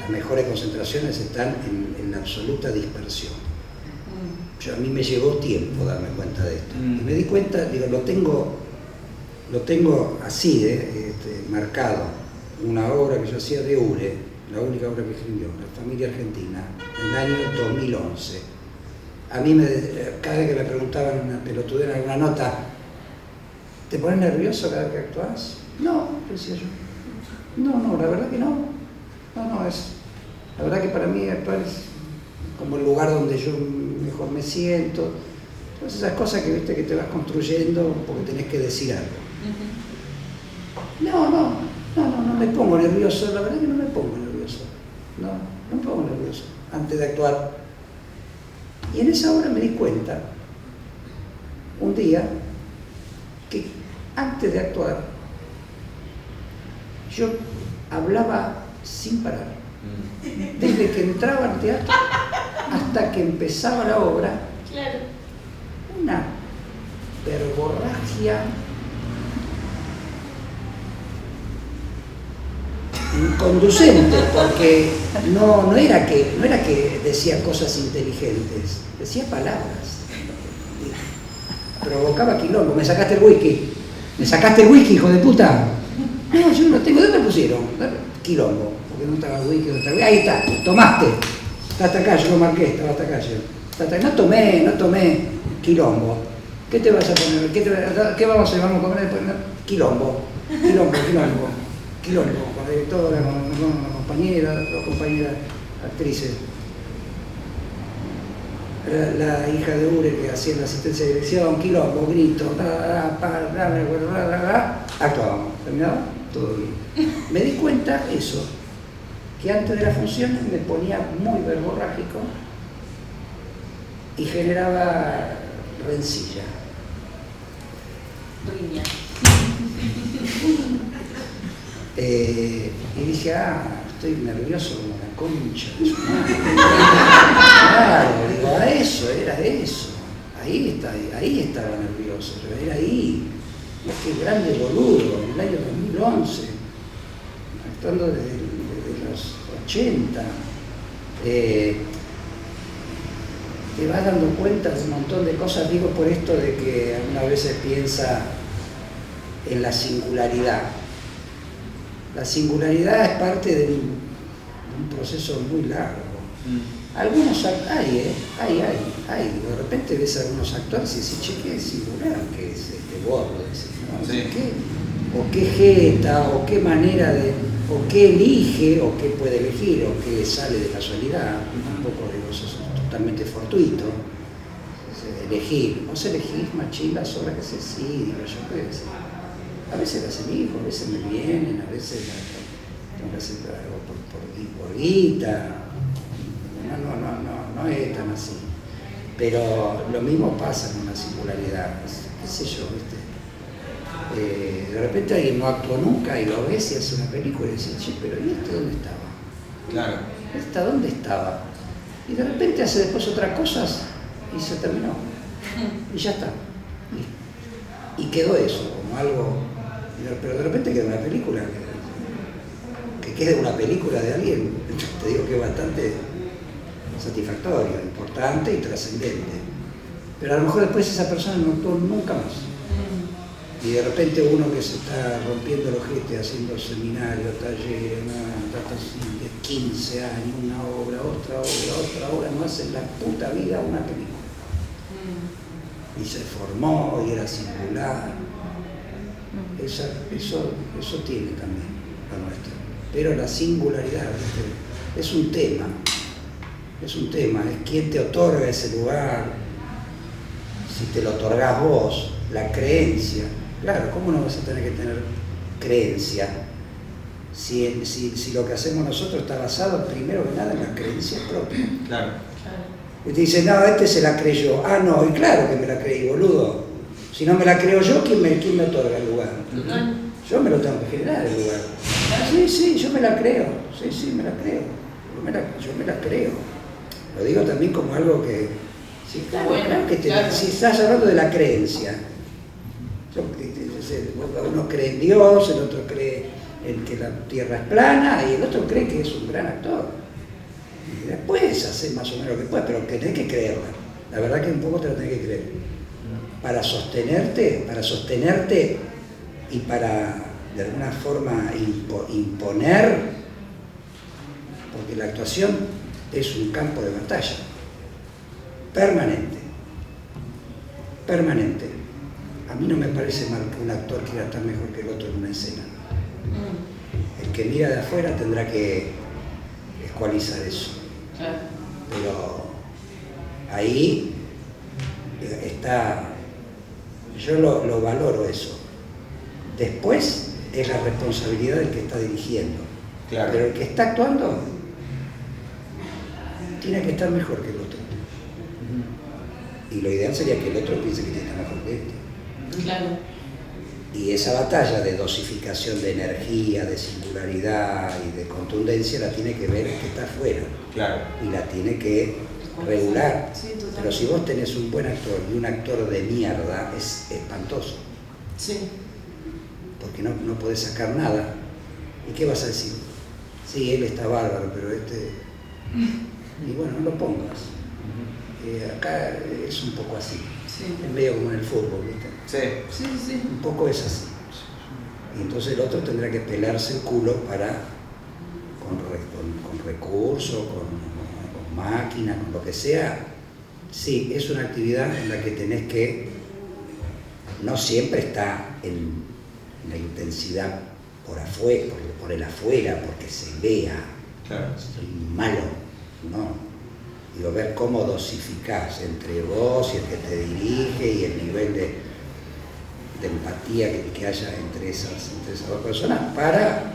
las mejores concentraciones están en la absoluta dispersión. A mí me llevó tiempo darme cuenta de esto. Y me di cuenta, digo, lo tengo así, marcado. Una obra que yo hacía de Ure, la única obra que escribió, La familia argentina, en el año 2011. A mí, cada vez que me preguntaban una pelotudera, alguna nota, ¿te pones nervioso cada vez que actuás? No, decía yo. No, la verdad que no. La verdad que para mí actuar es como el lugar donde yo mejor me siento. Todas esas cosas que viste que te vas construyendo porque tenés que decir algo. No me pongo nervioso, la verdad que no me pongo nervioso. No me pongo nervioso antes de actuar. Y en esa hora me di cuenta, un día, que antes de actuar, yo hablaba sin parar. Desde que entraba al teatro hasta que empezaba la obra, una verborragia inconducente, porque no era que decía cosas inteligentes, decía palabras, provocaba quilombo. ¿Me sacaste el whisky, hijo de puta? No, yo no tengo. ¿Dónde me pusieron? Quilombo, porque no estaba el whisky, ahí está, tomaste, está hasta acá, yo lo marqué, estaba hasta acá yo. No tomé, quilombo. ¿Qué te vas a poner? ¿Qué vamos a hacer? ¿Vamos a comer después? Quilombo, con la directora, con dos compañeras actrices. La hija de Ure que hacía la asistencia de dirección, quilombo, grito, actuábamos, terminaba, todo bien. Me di cuenta eso, que antes de la función me ponía muy verborrágico y generaba rencilla. Riña. Y dije, estoy nervioso como la concha de su madre. Claro, digo, era eso. Ahí estaba nervioso, era ahí. Qué grande boludo, en el año 2011, actuando desde los 80. Te vas dando cuenta de un montón de cosas, digo por esto de que algunas veces piensa en la singularidad. La singularidad es parte de un proceso muy largo. Algunos hay. ay, de repente ves a algunos actores y decís, che, qué singular que es este gordo, decís, ¿no? Sí. O qué jeta, o qué manera de, o qué elige, o qué puede elegir, o qué sale de casualidad, tampoco digo, eso es totalmente fortuito. Elegir, vos elegís machín las obras que se sí, digo yo qué sé. A veces las elijo, a veces me vienen, a veces tengo que hacer algo por guita. No es tan así. Pero lo mismo pasa con la singularidad, qué sé yo, ¿viste? De repente alguien no actuó nunca y lo ves y hace una película y dices, che, pero ¿y este dónde estaba? Claro. ¿Esta dónde estaba? Y de repente hace después otras cosas y se terminó. Y ya está. Y quedó eso, como algo. Pero de repente queda una película. Que quede una película de alguien, te digo que es bastante satisfactorio, importante y trascendente. Pero a lo mejor después esa persona no actuó nunca más. Y de repente uno que se está rompiendo el ojete haciendo seminarios, talleres, de 15 años, una obra, otra obra, no hace en la puta vida una película. Y se formó y era singular. Eso tiene también la nuestra. Pero la singularidad, ¿viste? Es un tema, es quién te otorga ese lugar, si te lo otorgás vos, la creencia. Claro, ¿cómo no vas a tener que tener creencia? Si lo que hacemos nosotros está basado primero que nada en las creencias propias. Claro. Y te dice, no, este se la creyó. Ah, no, y claro que me la creí, boludo. Si no me la creo yo, ¿quién me otorga el lugar? Yo me lo tengo que generar el lugar. Sí, yo me la creo. Sí, me la creo. Yo me la creo. Lo digo también como algo que... Sí, claro, claro. Si estás hablando de la creencia. Uno cree en Dios, el otro cree en que la tierra es plana y el otro cree que es un gran actor. Y después hacer más o menos lo que puedes, pero tenés que creerla. La verdad que un poco te la tenés que creer. Para sostenerte y para de alguna forma imponer, porque la actuación es un campo de batalla permanente. A mí no me parece mal que un actor quiera estar mejor que el otro en una escena. El que mira de afuera tendrá que ecualizar eso. Pero ahí está, yo lo valoro eso. Después es la responsabilidad del que está dirigiendo. Claro. Pero el que está actuando tiene que estar mejor que el otro. Y lo ideal sería que el otro piense que tiene que estar mejor que este. Claro. Y esa batalla de dosificación de energía, de singularidad y de contundencia la tiene que ver el que está afuera. Claro. Y la tiene que regular. Sí, totalmente. Pero si vos tenés un buen actor y un actor de mierda, es espantoso. Sí. Porque no podés sacar nada. ¿Y qué vas a decir? Sí, él está bárbaro, pero este... Y bueno, no lo pongas. Acá es un poco así. Sí. Es medio como en el fútbol, ¿viste? Sí. Un poco es así. Y entonces el otro tendrá que pelarse el culo con recursos, con máquinas, con lo que sea. Sí, es una actividad en la que tenés que, no siempre está en la intensidad por afuera, por el afuera, porque se vea. Claro. Soy malo, no. Digo, ver cómo dosificás entre vos y el que te dirige y el nivel de empatía que haya entre esas dos personas para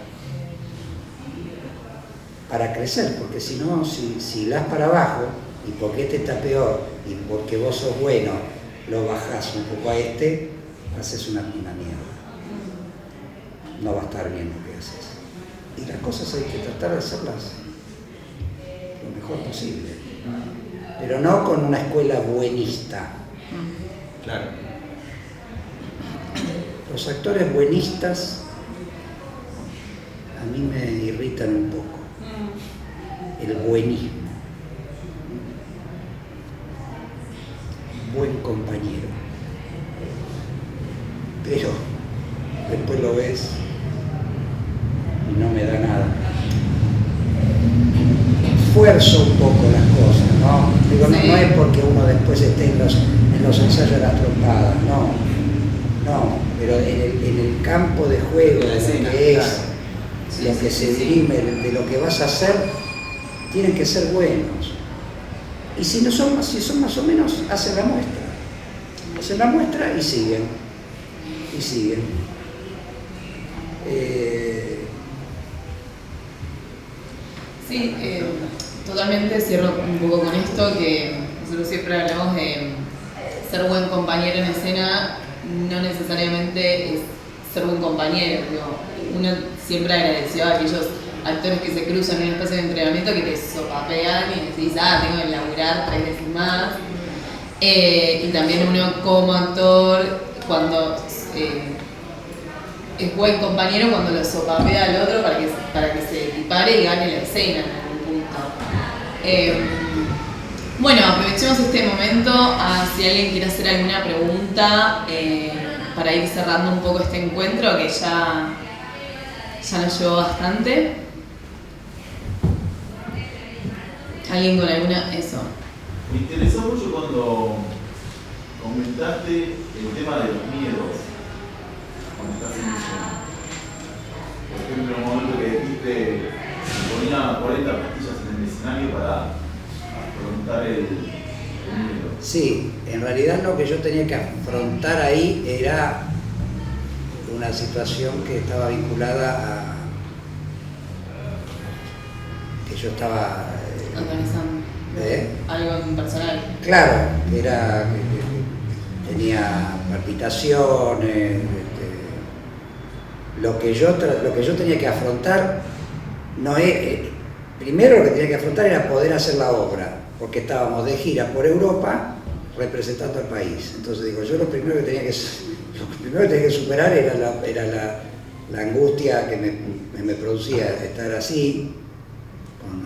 crecer, porque si no, si das para abajo y porque este está peor y porque vos sos bueno, lo bajás un poco a este, haces una mierda. No va a estar bien lo que haces. Y las cosas hay que tratar de hacerlas lo mejor posible. Pero no con una escuela buenista. Claro. Los actores buenistas a mí me irritan un poco. El buenismo. Buen compañero. Pero después lo ves y no me da nada. fuerzo un poco las cosas, ¿no? Digo, Sí. no es porque uno después esté en los ensayos de las trompadas, no, pero en el campo de juego, La de escena, lo que es, claro. lo que se dirime, de lo que vas a hacer, tienen que ser buenos. Y si son más o menos, hacen la muestra. Hacen la muestra y siguen. Sí, totalmente cierro un poco con esto, que nosotros siempre hablamos de ser buen compañero en escena, no necesariamente es ser buen compañero. Digo, uno siempre agradeció a aquellos actores que se cruzan en un espacio de entrenamiento que te sopapean y decís, tengo que laburar 3 veces más. Y también uno como actor, cuando es buen compañero, cuando lo sopapea al otro para que se equipare y gane la escena en algún punto. Bueno, aprovechemos este momento si alguien quiere hacer alguna pregunta para ir cerrando un poco este encuentro que ya nos llevó bastante. ¿Alguien con alguna? Eso. Me interesó mucho cuando comentaste el tema de los miedos cuando estás en escena. Por ejemplo, en un momento que dijiste que ponía 40 pastillas en el escenario para afrontar el miedo. Sí, en realidad lo que yo tenía que afrontar ahí era una situación que estaba vinculada a que yo estaba Organizando algo en personal. claro, que tenía palpitaciones, lo que yo tenía que afrontar no es primero lo que tenía que afrontar era poder hacer la obra, porque estábamos de gira por Europa representando al país. Entonces digo, yo lo primero que tenía que superar era la angustia que me producía estar así,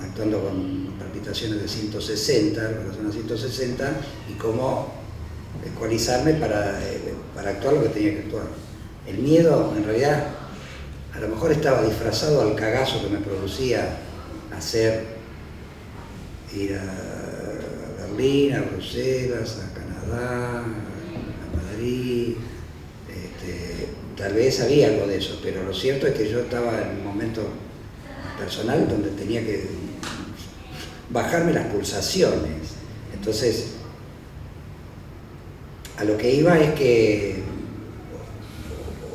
actuando con palpitaciones de 160, corazón a 160, y cómo ecualizarme para actuar lo que tenía que actuar. El miedo, en realidad, a lo mejor estaba disfrazado al cagazo que me producía ir a Berlín, a Bruselas, a Canadá, a Madrid. Tal vez había algo de eso, pero lo cierto es que yo estaba en un momento personal donde tenía que bajarme las pulsaciones. Entonces, a lo que iba es que,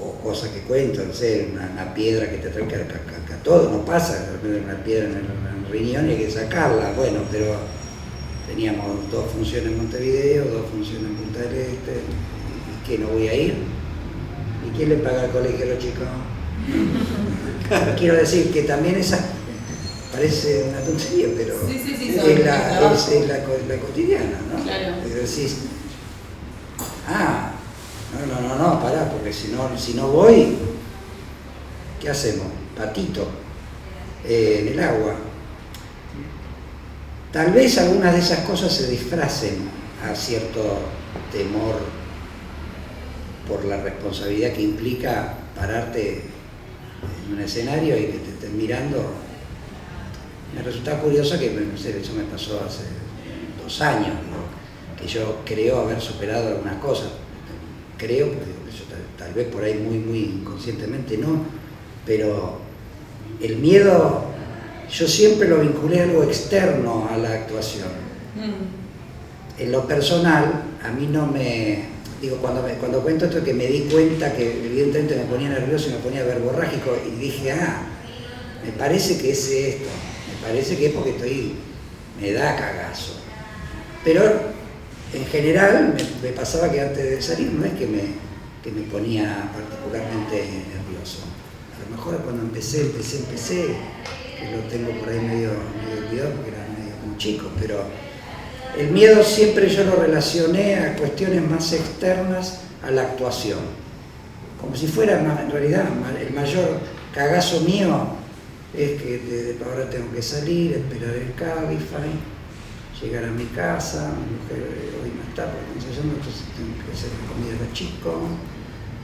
o cosa que cuento, no sé, una piedra que te trae a todo, no pasa, una piedra en el riñón y hay que sacarla, bueno, pero teníamos 2 funciones en Montevideo, 2 funciones en Punta del Este, ¿y qué, no voy a ir? ¿Y quién le paga el colegio a los chicos? Quiero decir que también esa parece una tontería, pero Sí, es la cotidiana, ¿no? Claro. Y decís, no, pará, porque si no voy, ¿qué hacemos? Patito, en el agua. Tal vez algunas de esas cosas se disfracen a cierto temor por la responsabilidad que implica pararte en un escenario y que te estén mirando. Me resulta curioso que, no sé, eso me pasó hace 2 años, ¿no? Que yo creo haber superado algunas cosas. Creo, porque yo tal vez por ahí muy inconscientemente no, pero el miedo yo siempre lo vinculé a algo externo a la actuación. En lo personal, a mí no me... Digo, cuando cuento esto, que me di cuenta que evidentemente me ponía nervioso y me ponía verborrágico, y dije, me parece que es esto, me parece que es porque me da cagazo. Pero en general me pasaba que antes de salir no es que me ponía particularmente nervioso. A lo mejor cuando empecé, que lo tengo por ahí medio olvidado porque era medio como chico, pero el miedo siempre yo lo relacioné a cuestiones más externas a la actuación. Como si fuera, en realidad, el mayor cagazo mío es que ahora tengo que salir, esperar el Cabify, llegar a mi casa, mi mujer hoy no está porque ensayando, entonces tengo que hacer la comida a los chicos,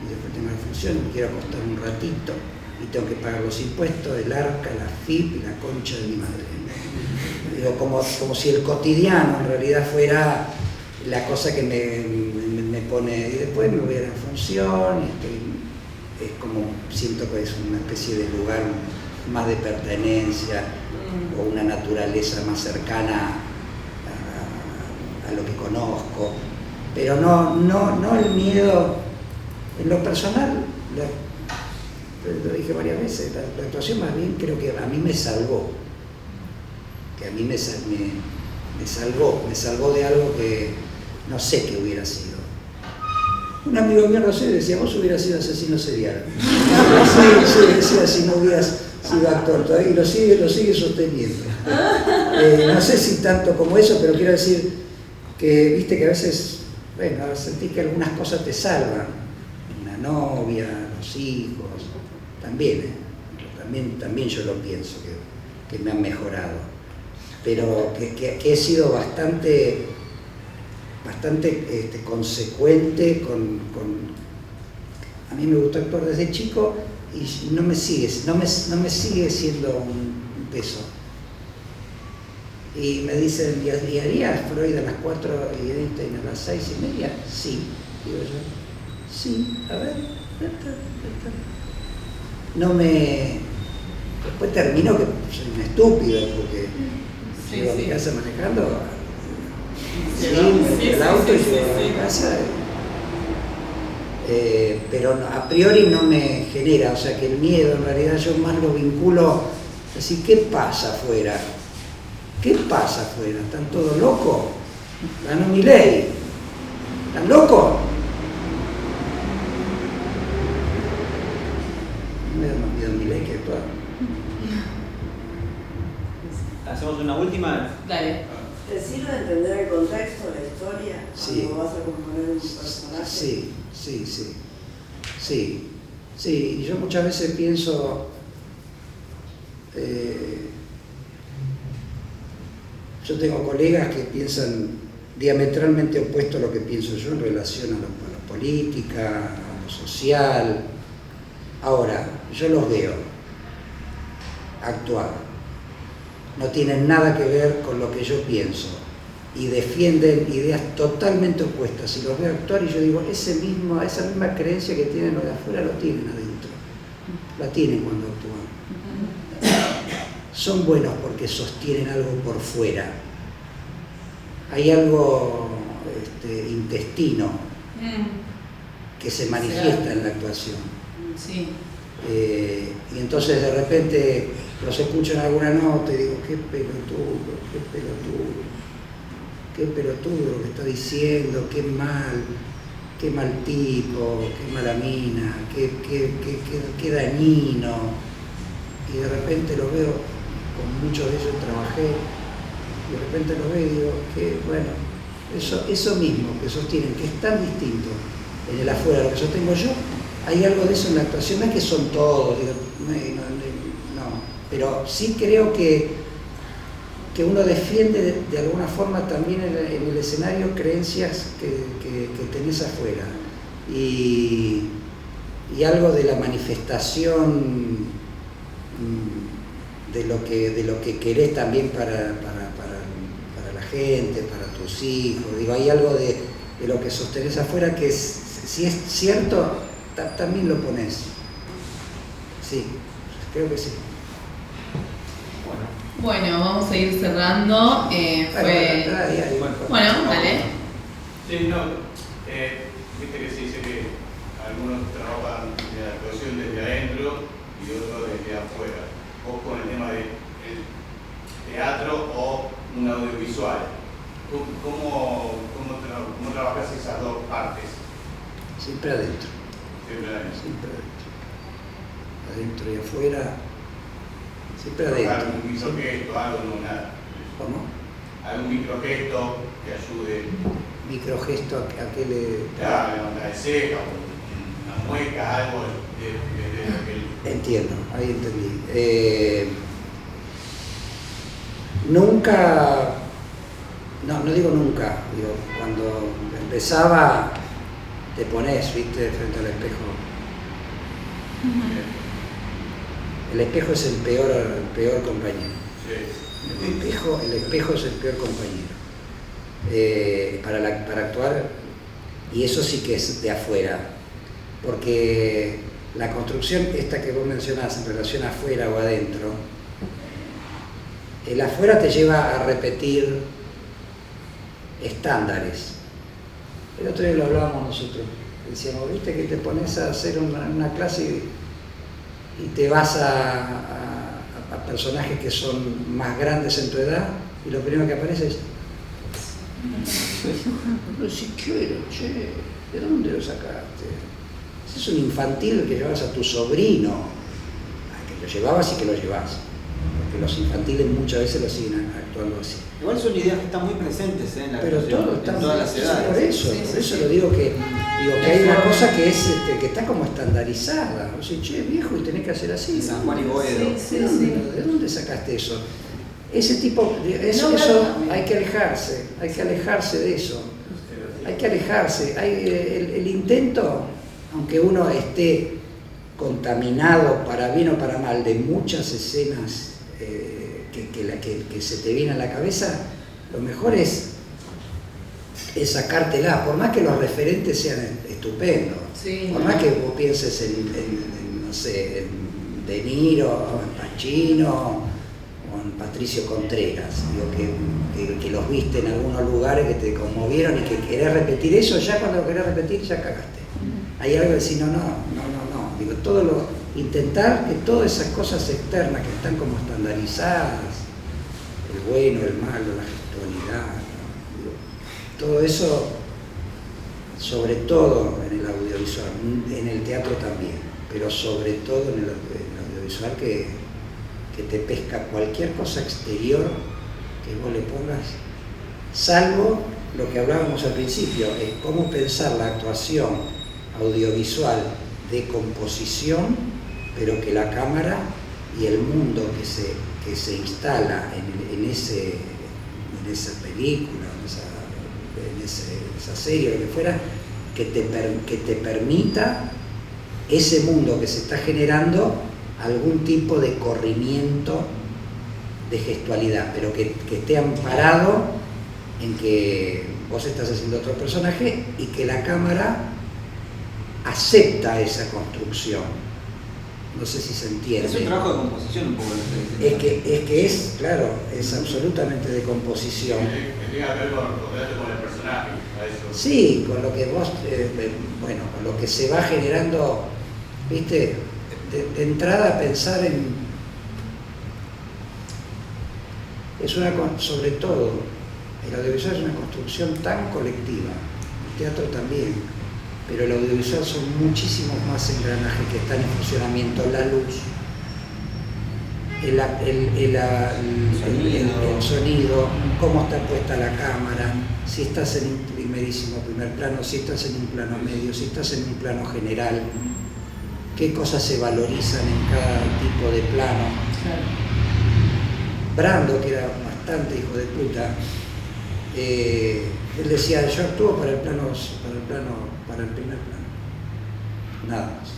y después tengo la función, me quiero acostar un ratito, y tengo que pagar los impuestos, el ARCA, la FIP y la concha de mi madre. Digo, como si el cotidiano en realidad fuera la cosa que me pone, y después me voy a la función y es como, siento que es una especie de lugar más de pertenencia o una naturaleza más cercana a lo que conozco, pero no el miedo. En lo personal, lo dije varias veces, la actuación más bien creo que a mí me salvó, que a mí me salvó de algo que no sé qué hubiera sido. Un amigo mío, no sé, decía, vos hubieras sido asesino serial. Sí, decía, si no hubieras sido actor todavía, y lo sigue sosteniendo. No sé si tanto como eso, pero quiero decir que, viste que a veces, bueno, sentís que algunas cosas te salvan. Una novia, los hijos, también, también yo lo pienso, que me han mejorado. Pero que he sido bastante consecuente con... A mí me gustó actuar desde chico y no me sigue siendo un peso. Y me dicen, ¿y harías Freud a las 4 y Einstein a las 6:30? Sí, digo yo. Sí, a ver. No me... Después termino que soy un estúpido porque llego a mi casa manejando. El auto y llego a mi casa. Pero a priori no me genera, o sea que el miedo en realidad yo más lo vinculo, así, ¿qué pasa afuera? ¿Qué pasa afuera? ¿Están todos locos? Ganó Milei. ¿Están locos? Me da más miedo Milei que actuar. ¿Hacemos una última? Dale. ¿Te sirve entender el contexto, la historia, Sí. cuando vas a componer un personaje? Sí, y yo muchas veces pienso, yo tengo colegas que piensan diametralmente opuesto a lo que pienso yo en relación a la política, a lo social. Ahora, yo los veo actuar, no tienen nada que ver con lo que yo pienso y defienden ideas totalmente opuestas, y los veo actuar y yo digo, esa misma creencia que tienen los de afuera lo tienen adentro, la tienen cuando actúan. Son buenos porque sostienen algo por fuera, hay algo intestino que se manifiesta en la actuación. Sí. Y entonces de repente los escucho en alguna nota y digo, qué pelotudo lo que está diciendo, qué mal tipo, qué mala mina, qué dañino. Y de repente lo veo, con muchos de ellos trabajé, y de repente lo veo y digo, que bueno, eso mismo que sostienen, que es tan distinto en el afuera de lo que sostengo yo, hay algo de eso en la actuación, no es que son todos, digo, no, pero sí creo que uno defiende de alguna forma también en el escenario creencias que tenés afuera, y algo de la manifestación de lo que querés también para la gente, para tus hijos. Digo, hay algo de lo que sostenés afuera que si es cierto, también lo ponés. Sí, creo que sí. Bueno, vamos a ir cerrando. Bueno, dale. Sí, no. Viste que se dice que algunos trabajan la actuación desde adentro y otros desde afuera. Vos con el tema del teatro o un audiovisual. ¿Cómo trabajas esas dos partes? Siempre adentro. Siempre adentro. Siempre adentro. Adentro y afuera. Siempre adentro. ¿Algún microgesto, algo, no nada? ¿Cómo? ¿Algún microgesto que ayude? Microgesto a qué le... Claro, la de ceja, una mueca, algo de lo que... Entiendo, ahí entendí. Nunca, no digo nunca, digo, cuando empezaba te pones, viste, frente al espejo. El espejo es el peor compañero. El espejo es el peor compañero para actuar, y eso sí que es de afuera, porque la construcción esta que vos mencionás en relación a afuera o adentro, el afuera te lleva a repetir estándares. El otro día lo hablábamos nosotros, decíamos, viste que te pones a hacer una clase y te vas a personajes que son más grandes en tu edad, y lo primero que aparece es no si quiero, che, ¿de dónde lo sacaste? Ese es un infantil que llevas a tu sobrino, que lo llevabas y que lo llevas, porque los infantiles muchas veces lo siguen actuando así. Igual son ideas que están muy presentes en la pero todo está en todas las edades. Por eso lo digo que hay una cosa que es que está como estandarizada. O sea, che, viejo, y tenés que hacer así. San Juan y Boedo. ¿De dónde sacaste eso? Ese tipo, eso hay que alejarse de eso. Hay que alejarse. El intento, aunque uno esté contaminado para bien o para mal de muchas escenas que se te viene a la cabeza, lo mejor es sacártela, por más que los referentes sean estupendos, por más que vos pienses no sé, en De Niro, o en Pacino, o en Patricio Contreras, digo, que los viste en algunos lugares que te conmovieron y que querés repetir eso, ya cuando lo querés repetir ya cagaste. Hay algo de decir, no, digo, intentar que todas esas cosas externas que están como estandarizadas, el bueno, el malo, la gestualidad, ¿no? Todo eso, sobre todo en el audiovisual, en el teatro también, pero sobre todo en el audiovisual que te pesca cualquier cosa exterior que vos le pongas, salvo lo que hablábamos al principio, es cómo pensar la actuación audiovisual de composición, pero que la cámara y el mundo que se instala en esa película, en esa serie, lo que fuera, que te permita ese mundo que se está generando algún tipo de corrimiento de gestualidad, pero que esté amparado en que vos estás haciendo otro personaje y que la cámara acepta esa construcción. No sé si se entiende. Es un trabajo de composición un poco lo que es que claro, es absolutamente de composición. Que tenga que ver con el personaje, a eso. Sí, con lo que vos, con lo que se va generando, viste, de entrada pensar sobre todo, el audiovisual es una construcción tan colectiva, el teatro también. Pero el audiovisual son muchísimos más engranajes que están en funcionamiento, la luz, el sonido, cómo está puesta la cámara, si estás en un primer plano, si estás en un plano medio, si estás en un plano general, qué cosas se valorizan en cada tipo de plano. Claro. Brando, que era bastante hijo de puta, él decía, yo actúo para el primer plano, nada más.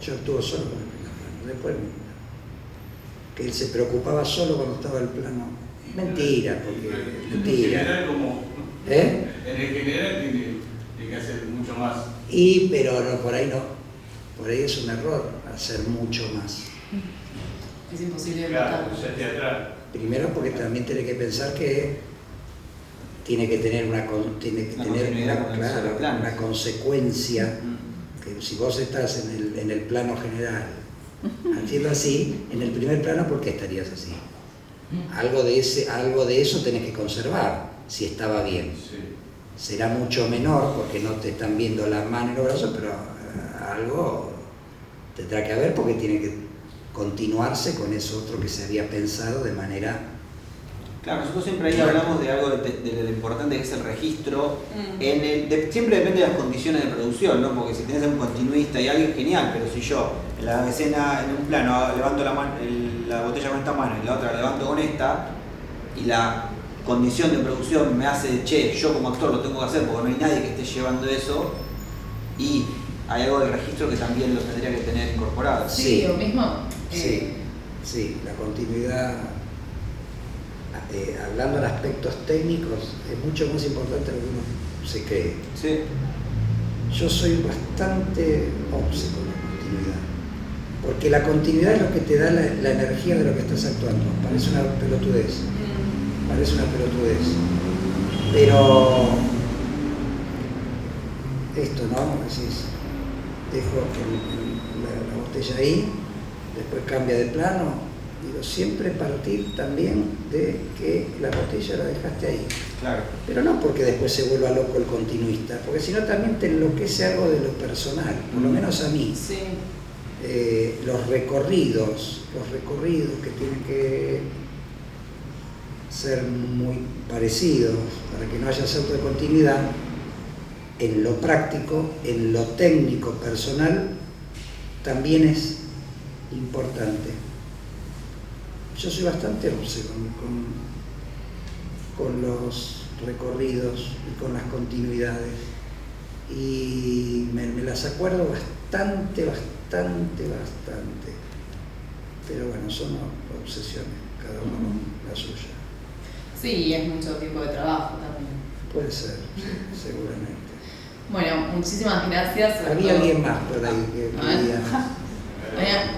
Yo actúo solo para el primer plano, después que él se preocupaba solo cuando estaba el plano. Mentira, porque mentira. En general, como en el general tiene que hacer mucho más. Pero no, por ahí no. Por ahí es un error hacer mucho más. Es imposible de Claro, notar. ya teatral. Primero porque también tiene que pensar que tiene que tener una consecuencia, que si vos estás en el plano general haciendo así, en el primer plano, ¿por qué estarías así? Algo de eso tenés que conservar, si estaba bien. Sí. Será mucho menor porque no te están viendo la mano y los brazos, pero algo tendrá que haber porque tiene que continuarse con eso otro que se había pensado de manera... Claro, nosotros siempre ahí hablamos de algo de lo importante que es el registro. Siempre depende de las condiciones de producción, ¿no? Porque si tenés un continuista y alguien, genial, pero si yo en la escena, en un plano, levanto la botella con esta mano y la otra la levanto con esta, y la condición de producción me hace, che, yo como actor lo tengo que hacer porque no hay nadie que esté llevando eso, y hay algo del registro que también lo tendría que tener incorporado. Sí, o mismo. Sí. Sí, la continuidad, hablando de aspectos técnicos, es mucho más importante de lo que uno se cree. Sí. Yo soy bastante obse con la continuidad, porque la continuidad es lo que te da la energía de lo que estás actuando. Parece una pelotudez, pero esto, ¿no? Decís, dejo la botella ahí, después cambia de plano. Digo, siempre partir también de que la botella la dejaste ahí. Claro. Pero no porque después se vuelva loco el continuista, porque si no también te enloquece algo de lo personal, por lo menos a mí. Sí. Los recorridos que tienen que ser muy parecidos para que no haya salto de continuidad, en lo práctico, en lo técnico personal, también es importante. Yo soy bastante obsesivo con los recorridos y con las continuidades, y me las acuerdo bastante, pero bueno, son obsesiones, cada uno con la suya. Sí, es mucho tiempo de trabajo también. Puede ser, sí, seguramente. Bueno, muchísimas gracias. Había alguien más por ahí que quería.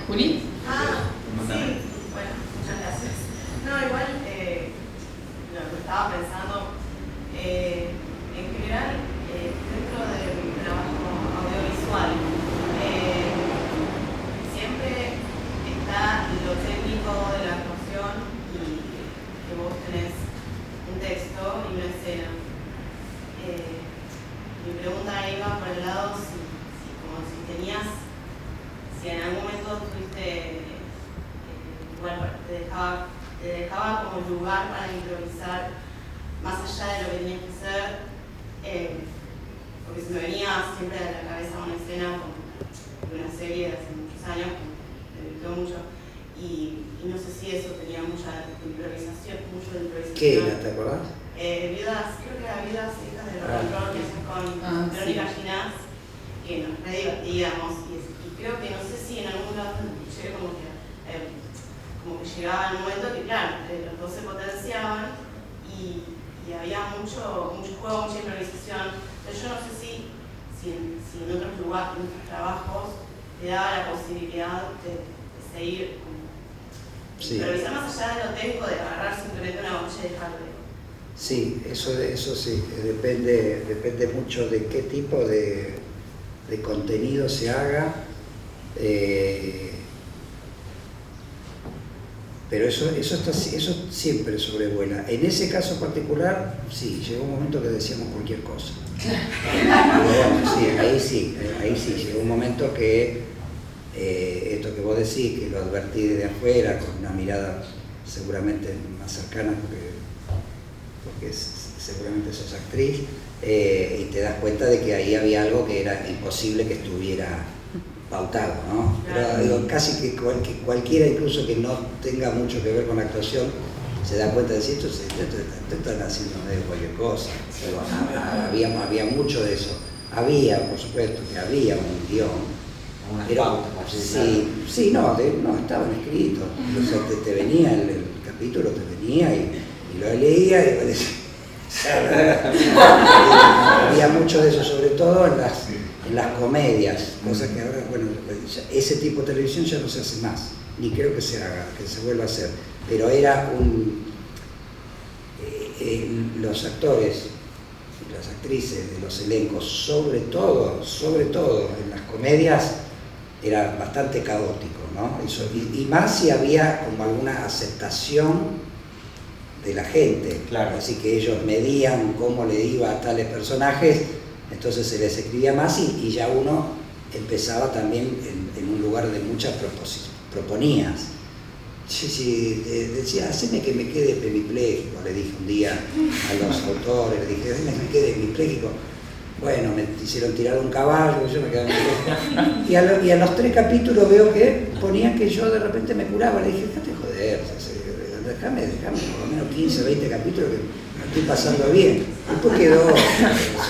¿Juli? Sí, bueno, muchas gracias. No, igual lo que estaba pensando, en general, dentro del trabajo audiovisual, siempre está lo técnico de la actuación y que vos tenés un texto y una escena. Mi pregunta iba por el lado si en algún momento tuviste, te dejaba como lugar para improvisar más allá de lo que tenías que hacer, porque se me venía siempre a la cabeza una escena con una serie de hace muchos años que me gustó mucho, y no sé si eso tenía mucho de improvisación. ¿Qué era, te acordás? Creo que era Vidas Hijas del Rock and Roll, que es con Verónica Ginás, que nos re divertíamos, y creo que no sé si en algún lado llegué como que llegaba el momento que claro, los dos se potenciaban y había mucho juego, mucha improvisación. Pero yo no sé si en otros lugares, en otros trabajos, te daba la posibilidad de seguir improvisar más allá de lo técnico, de agarrar simplemente una botella y dejarlo. Sí, eso sí, depende mucho de qué tipo de contenido se haga, pero eso siempre sobrevuela. En ese caso particular, sí, llegó un momento que decíamos cualquier cosa. Bueno, sí, ahí sí, llegó un momento que esto que vos decís, que lo advertí desde afuera, con una mirada seguramente más cercana, porque seguramente sos actriz, y te das cuenta de que ahí había algo que era imposible que estuviera pautado, ¿no? Pero digo, casi que cualquiera, incluso que no tenga mucho que ver con la actuación, se da cuenta de si esto están haciendo medio cualquier cosa. Pero había mucho de eso. Por supuesto, que había un guión. No, estaban escritos. O sea, te venía el capítulo, te venía y lo leía y parecía. Había mucho de eso, sobre todo en las comedias, cosas que ahora, bueno, ese tipo de televisión ya no se hace más, ni creo que se haga, que se vuelva a hacer, pero era los actores y las actrices de los elencos, sobre todo en las comedias, era bastante caótico, ¿no? Eso, y más si había como alguna aceptación de la gente, claro. Así que ellos medían cómo le iba a tales personajes, entonces se les escribía más y ya uno empezaba también en un lugar de muchas proponías. Sí, decía, haceme que me quede hemipléjico, le dije un día a los autores, le dije, haceme que me quede hemipléjico. Bueno, me hicieron tirar un caballo, yo me quedé hemipléjico. Y a los 3 capítulos veo que ponían que yo de repente me curaba, le dije, déjate joder, déjame por lo menos 15, 20 capítulos que estoy pasando bien. Después quedó,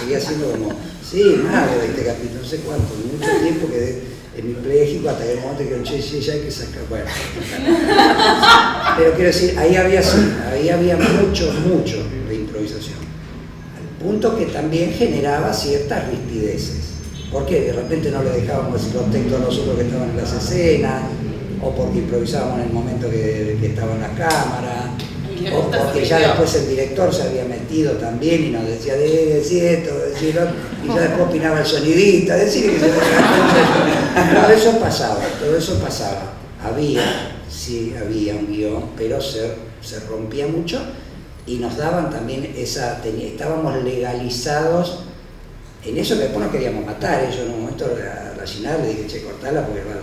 seguía siendo como, sí, nada, este capítulo, no sé cuánto, mucho tiempo quedé hemipléjico hasta que el momento que che, ya hay que sacar, bueno. Pero quiero decir, ahí había mucho de improvisación. Al punto que también generaba ciertas rispideces. Porque de repente no le dejábamos decir los textos a nosotros que estaban en las escenas, o porque improvisábamos en el momento que estaba en la cámara, o porque ya después el director se había metido también y nos decía, decí esto, decí lo otro, y ya después opinaba el sonidista, decir que todo eso pasaba. Había un guión, pero se rompía mucho y nos daban también estábamos legalizados en eso que después nos queríamos matar. Yo en un momento a Ginard le dije, che, cortala porque vas a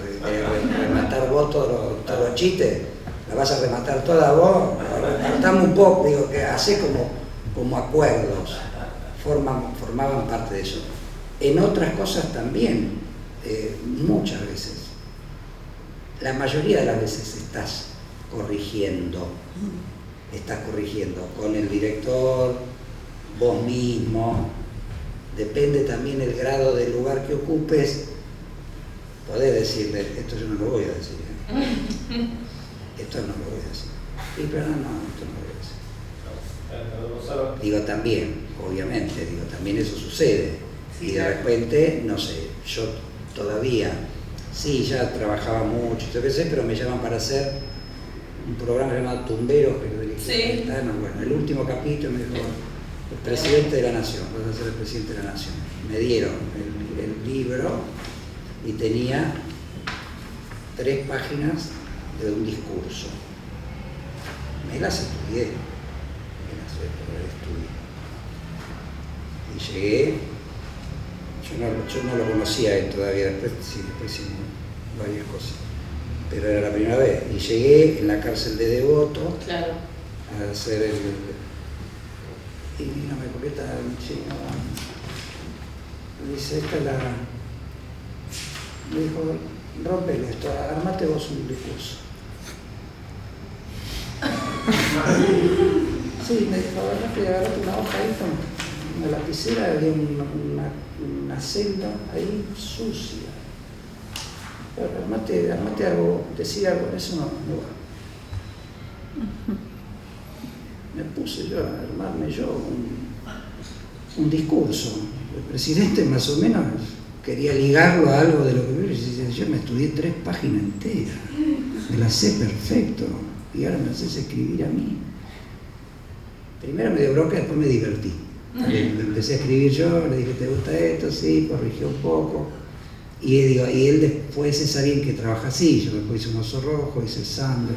rematar vos todos los chistes, la vas a rematar toda vos, rematamos un poco, digo, que hacé como acuerdos, formaban parte de eso. En otras cosas también, muchas veces, la mayoría de las veces estás corrigiendo con el director, vos mismo. Depende también el grado del lugar que ocupes, podés decirle, esto yo no lo voy a decir, esto no lo voy a decir, sí, pero no, esto no lo voy a decir. Digo también, obviamente, también eso sucede, y de repente, no sé, yo todavía, sí, ya trabajaba mucho, pero me llaman para hacer un programa llamado Tumberos, que lo dirigí. Bueno, el último capítulo me dijo, el presidente de la nación, vas a ser el presidente de la nación. Me dieron el libro y tenía 3 páginas de un discurso. Me las estudié. Y llegué, yo no lo conocía él todavía, después hicimos varias cosas. Pero era la primera vez. Y llegué en la cárcel de Devoto, claro, a hacer y no me coqueta el chino. Me dice, esta es la. Me dijo, rompele esto, armate vos un discurso. Sí, me dijo, agarrate una hoja ahí con una lapicera, había una celda ahí sucia. Armate algo, decir algo, eso no va. Me puse yo a armarme un discurso. El presidente más o menos quería ligarlo a algo de lo que yo me estudié 3 páginas enteras, me las sé perfecto y ahora me haces escribir a mí. Primero me dio bronca, después me divertí. Empecé a escribir yo, le dije, ¿te gusta esto? Sí, corrigió un poco. Y él después es alguien que trabaja así. Yo después hice un Oso Rojo, hice Sandro,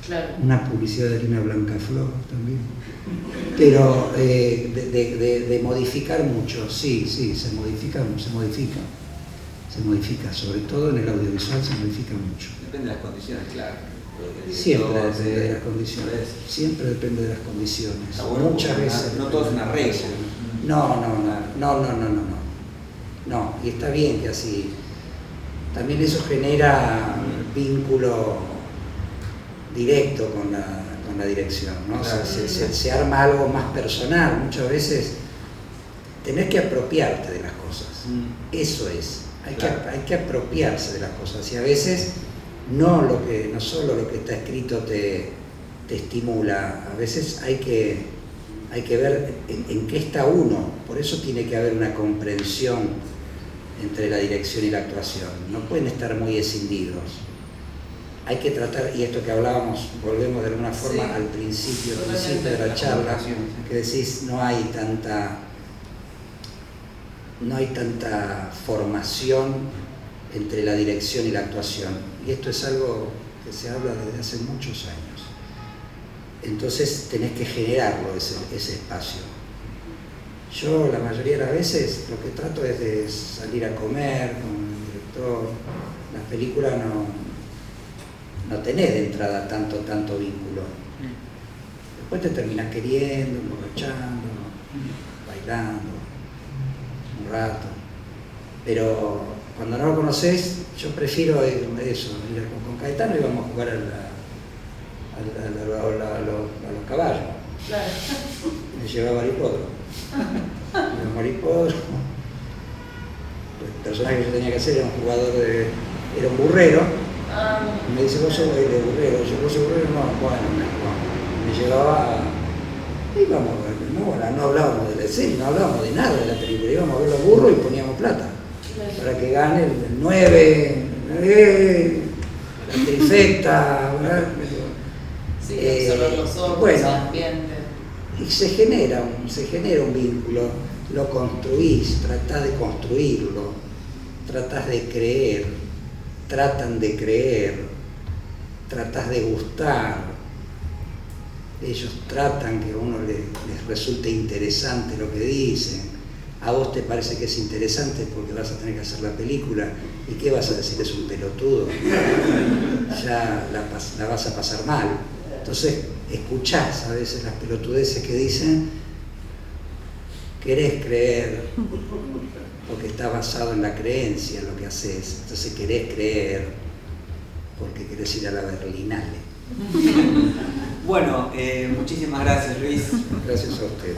claro, una publicidad de Harina Blancaflor también. Pero de modificar mucho, sí, se modifica, sobre todo en el audiovisual se modifica mucho. Depende de las condiciones, claro. Siempre depende de las condiciones. Siempre depende de las condiciones. Muchas veces. No todo es una regla. No, y está bien que así. También eso genera vínculo directo con la dirección, ¿no? Claro. O sea, se arma algo más personal. Muchas veces tenés que apropiarte de las cosas. Eso es. Hay que apropiarse de las cosas. Y a veces no solo lo que está escrito te estimula. A veces hay que ver en qué está uno. Por eso tiene que haber una comprensión entre la dirección y la actuación. No pueden estar muy escindidos. Hay que tratar, y esto que hablábamos, volvemos de alguna forma al principio de la charla, que decís, no hay tanta formación entre la dirección y la actuación. Y esto es algo que se habla desde hace muchos años. Entonces tenés que generarlo, ese espacio. Yo la mayoría de las veces lo que trato es de salir a comer con el director. Las películas no tenés de entrada tanto vínculo. Después te terminás queriendo, emborrachando, bailando un rato. Pero cuando no lo conocés, yo prefiero eso. Con Caetano íbamos a jugar a los caballos. Claro. me llevaba al hipódromo. Íbamos al hipódromo. El personaje que yo tenía que hacer era un jugador era un burrero. Y me dice, vos sos de burrero. Yo, vos sos burrero, no, bueno, me llevaba. Íbamos a ver, no hablábamos de la escena, no hablábamos de nada de la película, íbamos a ver los burros y poníamos plata. Para que gane el 9, la trifecta, ¿verdad? Sí, absorber los ojos, bueno, el ambiente. Y se genera un vínculo, lo construís, tratás de construirlo, tratás de creer, tratan de creer, tratás de gustar. Ellos tratan que a uno les resulte interesante lo que dicen. A vos te parece que es interesante porque vas a tener que hacer la película. ¿Y qué vas a decir? Es un pelotudo. Ya la vas a pasar mal. Entonces, escuchás a veces las pelotudeces que dicen, querés creer, porque está basado en la creencia en lo que haces. Entonces querés creer porque querés ir a la Berlinale. Bueno, muchísimas gracias, Luis. Gracias a ustedes.